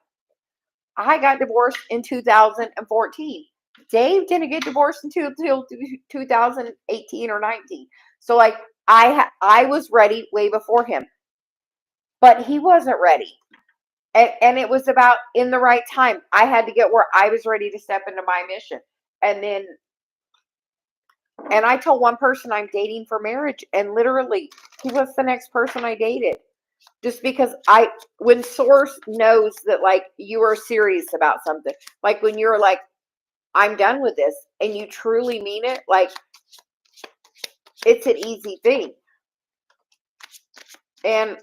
I got divorced in 2014. Dave didn't get divorced until 2018 or 19. So, like, I was ready way before him. But he wasn't ready. And it was about in the right time. I had to get where I was ready to step into my mission. And I told one person I'm dating for marriage, and literally he was the next person I dated. Just because when source knows that, like, you are serious about something, like when you're like, I'm done with this, and you truly mean it, like, it's an easy thing. And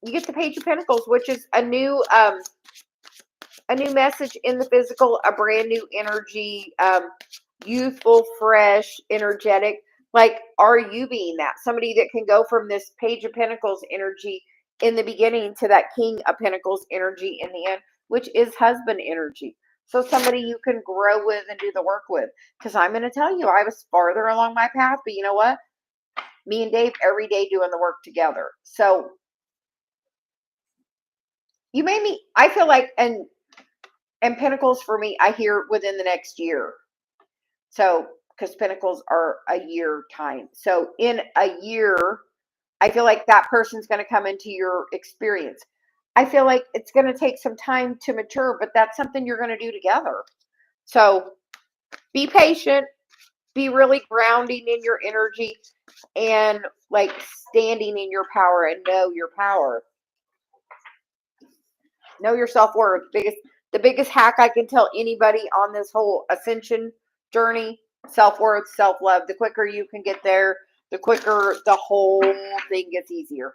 you get the Page of Pentacles, which is a new message in the physical, a brand new energy, youthful, fresh, energetic. Like, are you being that? Somebody that can go from this Page of Pentacles energy in the beginning to that King of Pentacles energy in the end, which is husband energy. So somebody you can grow with and do the work with. Because I'm going to tell you, I was farther along my path, but you know what? Me and Dave every day doing the work together. So you made me, I feel like, and Pentacles for me, I hear within the next year. So, because Pentacles are a year time. So in a year, I feel like that person's going to come into your experience. I feel like it's going to take some time to mature, but that's something you're going to do together. So be patient, be really grounding in your energy, and like standing in your power, and know your power. Know your self-worth. The biggest hack I can tell anybody on this whole ascension journey: self-worth, self-love. The quicker you can get there, the quicker the whole thing gets easier.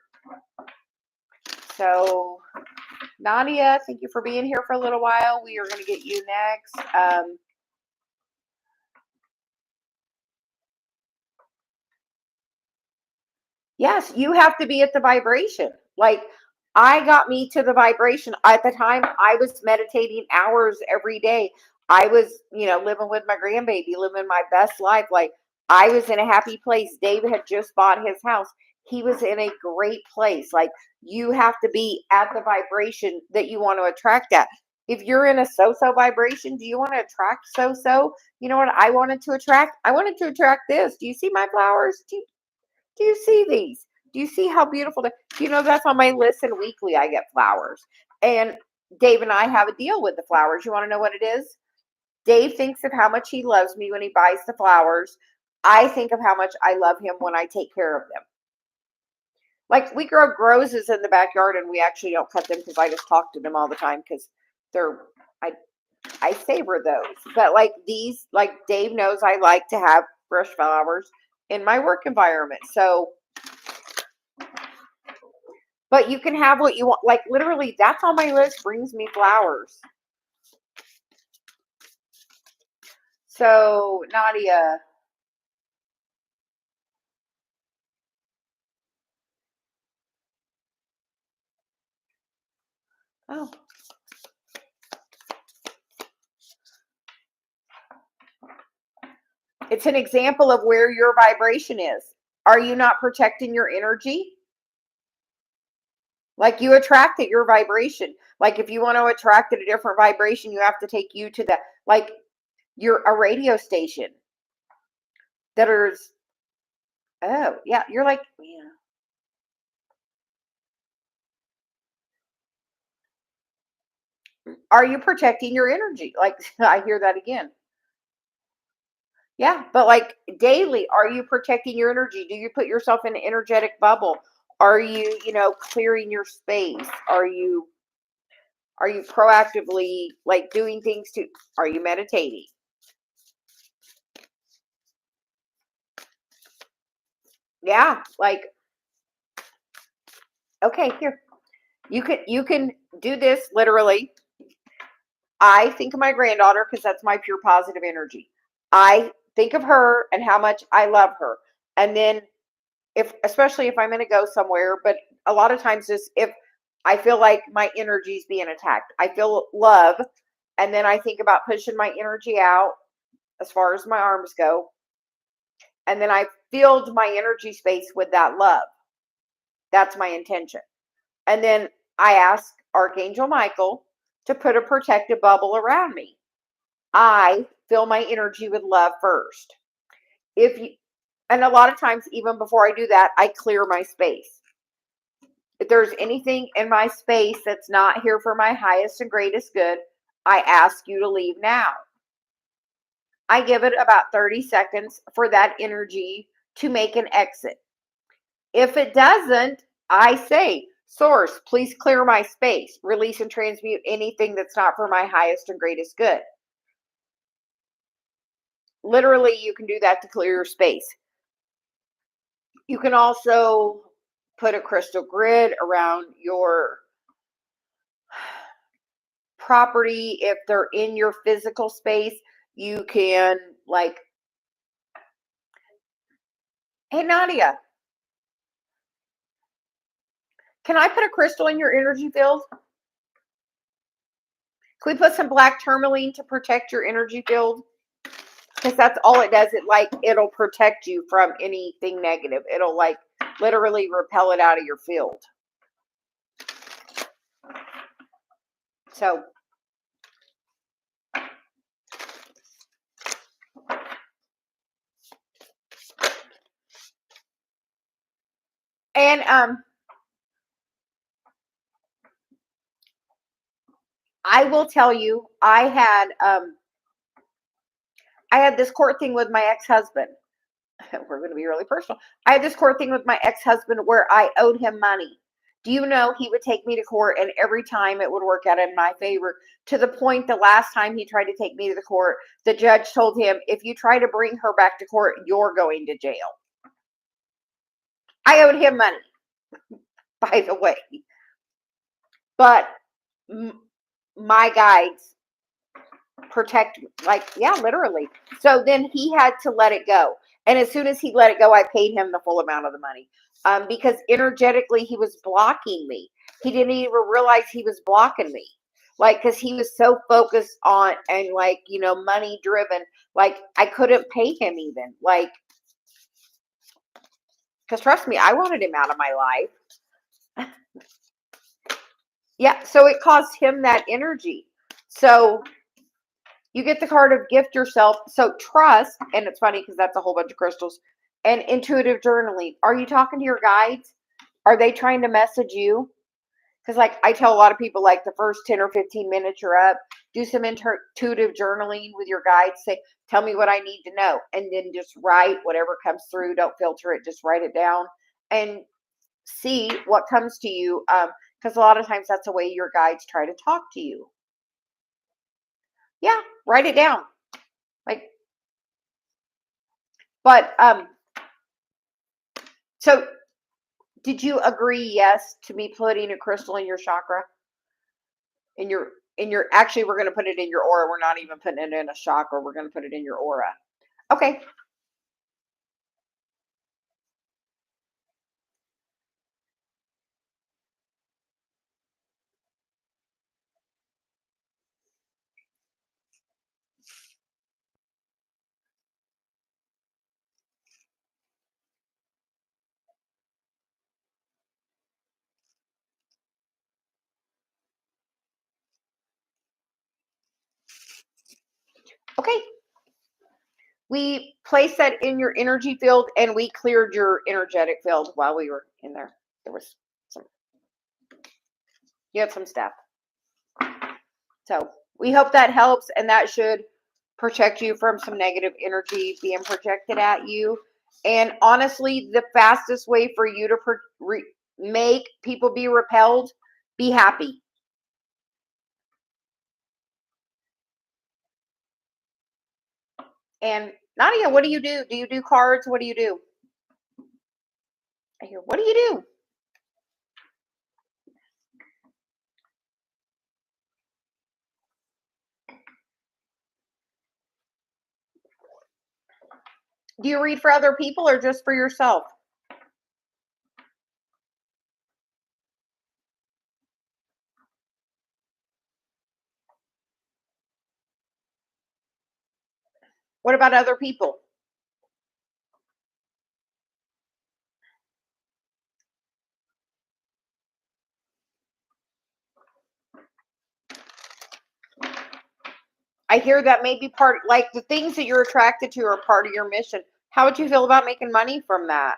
So, Nadia, thank you for being here for a little while. We are going to get you next. Yes, you have to be at the vibration. Like, I got me to the vibration. At the time, I was meditating hours every day. I was, living with my grandbaby, living my best life. Like, I was in a happy place. Dave had just bought his house. he was in a great place. Like, you have to be at the vibration that you want to attract at. If you're in a so-so vibration, do you want to attract so-so? You know what I wanted to attract? I wanted to attract this. Do you see my flowers? Do you see these? Do you see how beautiful? You know, that's on my list, and weekly I get flowers. And Dave and I have a deal with the flowers. You want to know what it is? Dave thinks of how much he loves me when he buys the flowers. I think of how much I love him when I take care of them. Like, we grow roses in the backyard, and we actually don't cut them because I just talk to them all the time because they're, I savor those. But like these, like Dave knows I like to have fresh flowers in my work environment. So, but you can have what you want. Like, literally, that's on my list, brings me flowers. So, Nadia. Oh. It's an example of where your vibration is. Are you not protecting your energy? Like, you attract at your vibration. Like, if you want to attract at a different vibration, you have to take you to that. Like, you're a radio station that is, oh, yeah, you're like, yeah. Are you protecting your energy? Like, I hear that again. Yeah, but like daily, are you protecting your energy? Do you put yourself in an energetic bubble? Are you, clearing your space? Are you proactively like doing things are you meditating? Yeah, like, okay, here. You can do this literally. I think of my granddaughter because that's my pure positive energy. I think of her and how much I love her. And then especially if I'm going to go somewhere, but a lot of times just if I feel like my energy is being attacked, I feel love. And then I think about pushing my energy out as far as my arms go. And then I filled my energy space with that love. That's my intention. And then I ask Archangel Michael to put a protective bubble around me. I fill my energy with love first. And a lot of times, even before I do that, I clear my space. If there's anything in my space that's not here for my highest and greatest good, I ask you to leave now. I give it about 30 seconds for that energy to make an exit. If it doesn't, I say, Source, please clear my space. Release and transmute anything that's not for my highest and greatest good. Literally, you can do that to clear your space. You can also put a crystal grid around your property. If they're in your physical space, you can, like, hey, Nadia, can I put a crystal in your energy field? Can we put some black tourmaline to protect your energy field? Because that's all it does. It'll protect you from anything negative. It'll like literally repel it out of your field. So and I will tell you, I had this court thing with my ex-husband. We're going to be really personal. I had this court thing with my ex-husband where I owed him money. Do you know he would take me to court, and every time it would work out in my favor, to the point the last time he tried to take me to the court, the judge told him, if you try to bring her back to court, you're going to jail. I owed him money, by the way. But my guides protect, like, yeah, literally. So then he had to let it go. And as soon as he let it go, I paid him the full amount of the money. Because energetically he was blocking me. He didn't even realize he was blocking me. Like, because he was so focused on and like, money driven. Like, I couldn't pay him even. Like, Because trust me, I wanted him out of my life. Yeah, so it caused him that energy. So you get the card of gift yourself. So trust, and it's funny because that's a whole bunch of crystals, and intuitive journaling. Are you talking to your guides? Are they trying to message you? Because like I tell a lot of people, like the first 10 or 15 minutes you're up, do some intuitive journaling with your guides. Say, tell me what I need to know. And then just write whatever comes through. Don't filter it. Just write it down and see what comes to you. Because a lot of times that's the way your guides try to talk to you. Yeah, write it down. Like, but so did you agree yes to me putting a crystal in your chakra? In your actually we're going to put it in your aura. We're not even putting it in a chakra. We're going to put it in your aura. Okay. Okay. We placed that in your energy field and we cleared your energetic field while we were in there. There was some, you had some stuff. So we hope that helps, and that should protect you from some negative energy being projected at you. And honestly, the fastest way for you to make people be repelled, be happy. And Nadia, what do you do? Do you do cards? What do you do? I hear, what do you do? Do you read for other people or just for yourself? What about other people? I hear that may be part, like the things that you're attracted to are part of your mission. How would you feel about making money from that?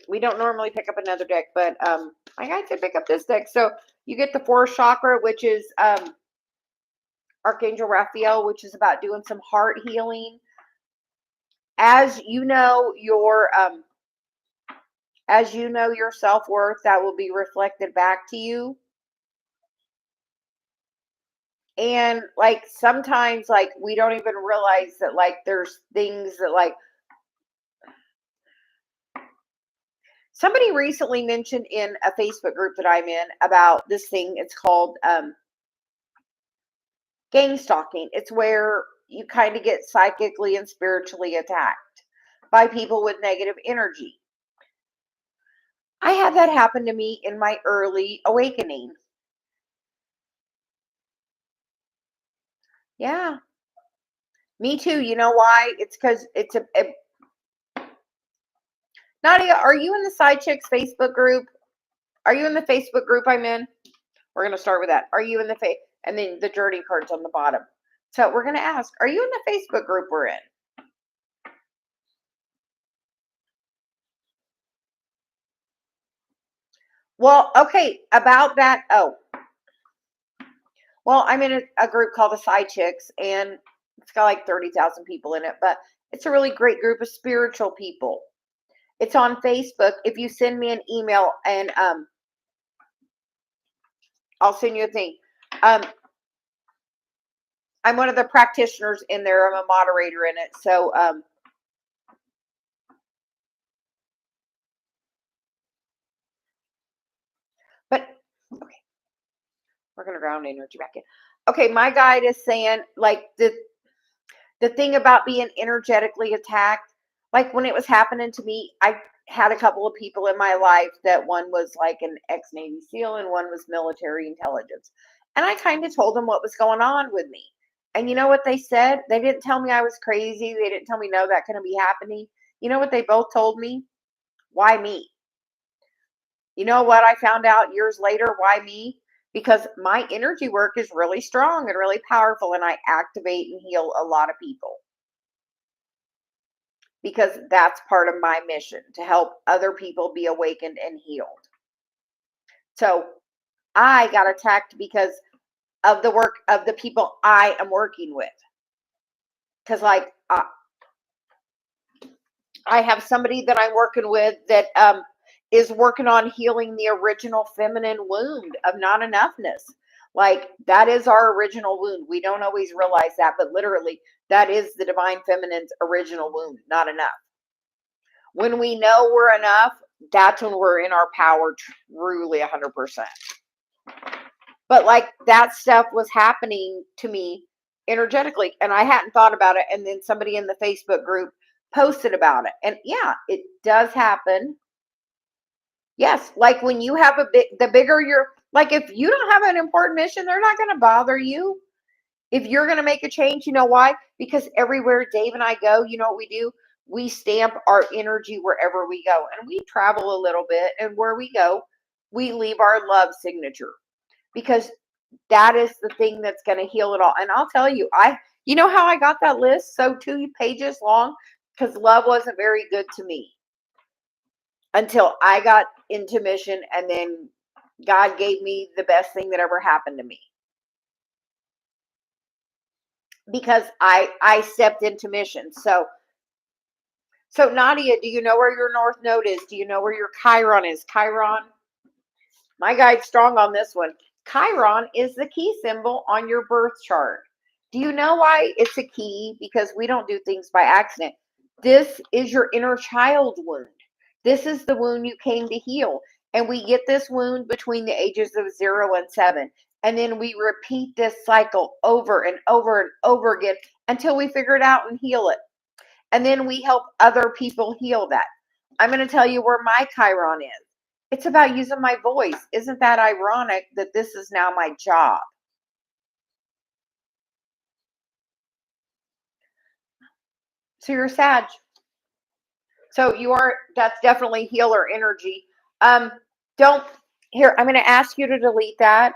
We don't normally pick up another deck, but my guy said pick up this deck. So you get the fourth chakra, which is Archangel Raphael, which is about doing some heart healing. As you know your self-worth, that will be reflected back to you. And like sometimes like we don't even realize that like there's things that like somebody recently mentioned in a Facebook group that I'm in about this thing. It's called gang stalking. It's where you kind of get psychically and spiritually attacked by people with negative energy. I had that happen to me in my early awakening. Yeah, me too. You know why? It's because it's a Nadia, are you in the Side Chicks Facebook group? Are you in the Facebook group I'm in? We're going to start with that. Are you in the and then the journey cards on the bottom. So we're going to ask, are you in the Facebook group we're in? Well, okay, about that. Oh, well, I'm in a group called the Side Chicks, and it's got like 30,000 people in it, but it's a really great group of spiritual people. It's on Facebook. If you send me an email, and I'll send you a thing. I'm one of the practitioners in there. I'm a moderator in it. So, but okay, we're gonna ground energy back in. Okay, my guide is saying like the thing about being energetically attacked, like when it was happening to me, I had a couple of people in my life that one was like an ex-Navy SEAL and one was military intelligence. And I kind of told them what was going on with me. And you know what they said? They didn't tell me I was crazy. They didn't tell me, no, that couldn't be happening. You know what they both told me? Why me? You know what I found out years later? Why me? Because my energy work is really strong and really powerful, and I activate and heal a lot of people. Because that's part of my mission, to help other people be awakened and healed. So I got attacked because of the work of the people I am working with. Because, like, I have somebody that I'm working with that is working on healing the original feminine wound of not enoughness. Like, that is our original wound. We don't always realize that, but literally, that is the divine feminine's original wound, not enough. When we know we're enough, that's when we're in our power, truly 100%. But like, that stuff was happening to me energetically, and I hadn't thought about it. And then somebody in the Facebook group posted about it. And yeah, it does happen. Yes, like when you have the bigger you're, like, if you don't have an important mission, they're not going to bother you. If you're going to make a change, you know why? Because everywhere Dave and I go, you know what we do? We stamp our energy wherever we go, and we travel a little bit, and where we go, we leave our love signature, because that is the thing that's going to heal it all. And I'll tell you, you know how I got that list so 2 pages long? Because love wasn't very good to me until I got into mission, and then God gave me the best thing that ever happened to me. Because I stepped into mission. So Nadia, do you know where your North Node is? Do you know where your Chiron is? Chiron, my guide's strong on this one. Chiron is the key symbol on your birth chart. Do you know why it's a key? Because we don't do things by accident. This is your inner child wound. This is the wound you came to heal. And we get this wound between the ages of 0 and 7. And then we repeat this cycle over and over and over again until we figure it out and heal it. And then we help other people heal that. I'm going to tell you where my Chiron is. It's about using my voice. Isn't that ironic that this is now my job? So you're Sag. So you are, that's definitely healer energy. Don't, here, I'm going to ask you to delete that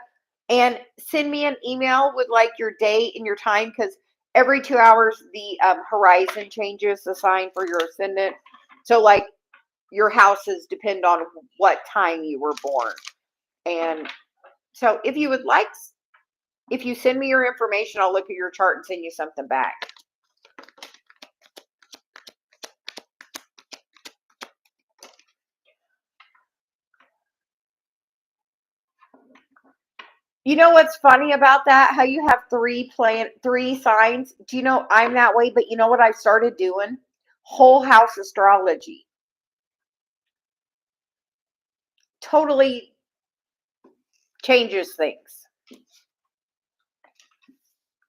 and send me an email with like your date and your time, because every 2 hours the horizon changes the sign for your ascendant. So like, your houses depend on what time you were born. And so if you would like, if you send me your information, I'll look at your chart and send you something back. You know what's funny about that? How you have three signs. Do you know I'm that way? But you know what I've started doing? Whole house astrology. Totally changes things.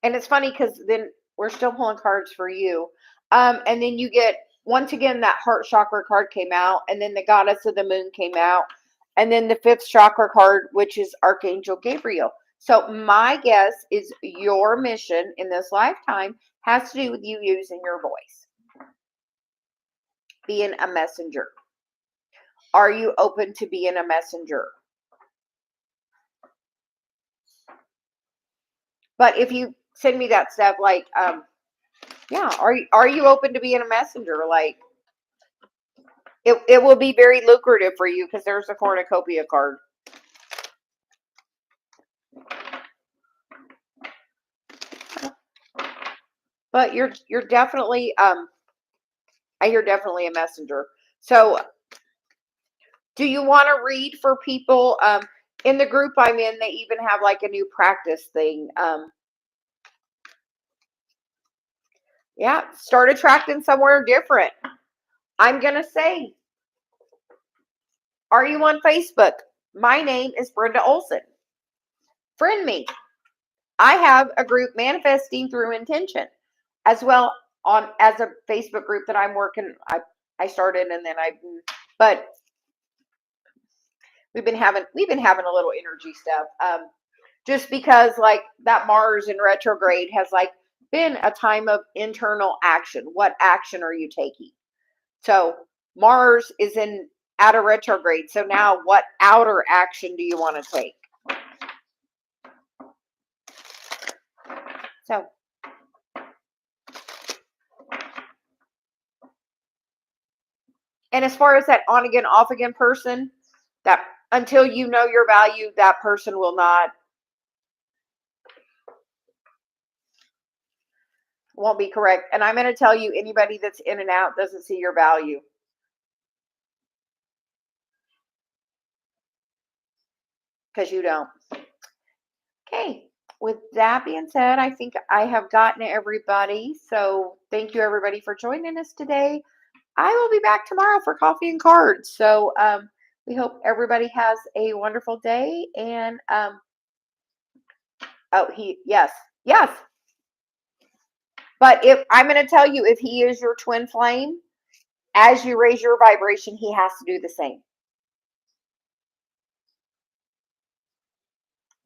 And it's funny because then we're still pulling cards for you. And then you get, once again, that heart chakra card came out, and then the goddess of the moon came out, and then the 5th chakra card, which is Archangel Gabriel. So my guess is your mission in this lifetime has to do with you using your voice, being a messenger. Are you open to being a messenger? But if you send me that stuff, like, yeah, are you open to being a messenger? Like, it will be very lucrative for you, because there's a cornucopia card. But you're definitely I hear definitely a messenger. So do you want to read for people? In the group I'm in, they even have like a new practice thing. Yeah, start attracting somewhere different. I'm gonna say, are you on Facebook? My name is Brenda Olson. Friend me. I have a group, Manifesting Through Intention, as well, on as a Facebook group that I'm working. I started, and then but we've been having a little energy stuff. just because like that Mars in retrograde has like been a time of internal action. What action are you taking? So Mars is in outer retrograde. So now what outer action do you want to take? So and as far as that on again, off again person, that until you know your value, that person will not, won't be correct. And I'm going to tell you, anybody that's in and out doesn't see your value. Because you don't. Okay. With that being said, I think I have gotten everybody. So thank you everybody for joining us today. I will be back tomorrow for coffee and cards. So we hope everybody has a wonderful day. And yes. But if I'm going to tell you, if he is your twin flame, as you raise your vibration, he has to do the same.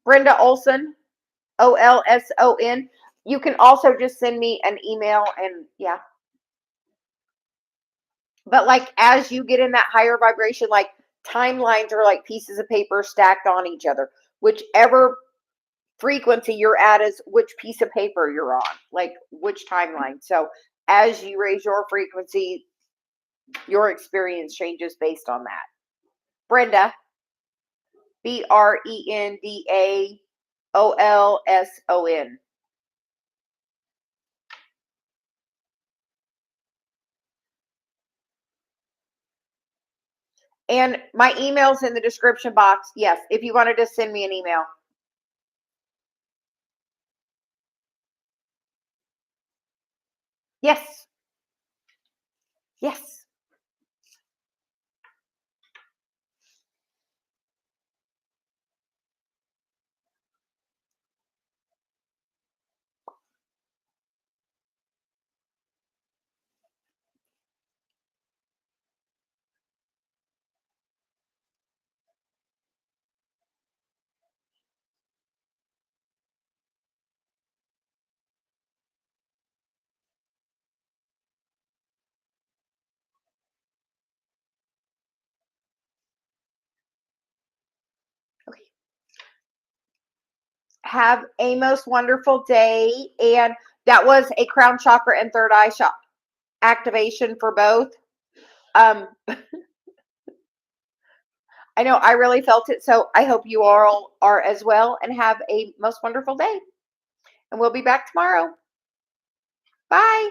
Brenda Olson, Olson. You can also just send me an email and yeah. But like as you get in that higher vibration, like timelines are like pieces of paper stacked on each other. Whichever frequency you're at is which piece of paper you're on, like which timeline. So as you raise your frequency, your experience changes based on that. Brenda, BrendaOlson. And my email's in the description box. Yes, if you wanted to send me an email. Yes. Yes. Okay. Have a most wonderful day. And that was a crown chakra and third eye chakra activation for both. I know I really felt it, so I hope you all are as well, and have a most wonderful day. And we'll be back tomorrow. Bye.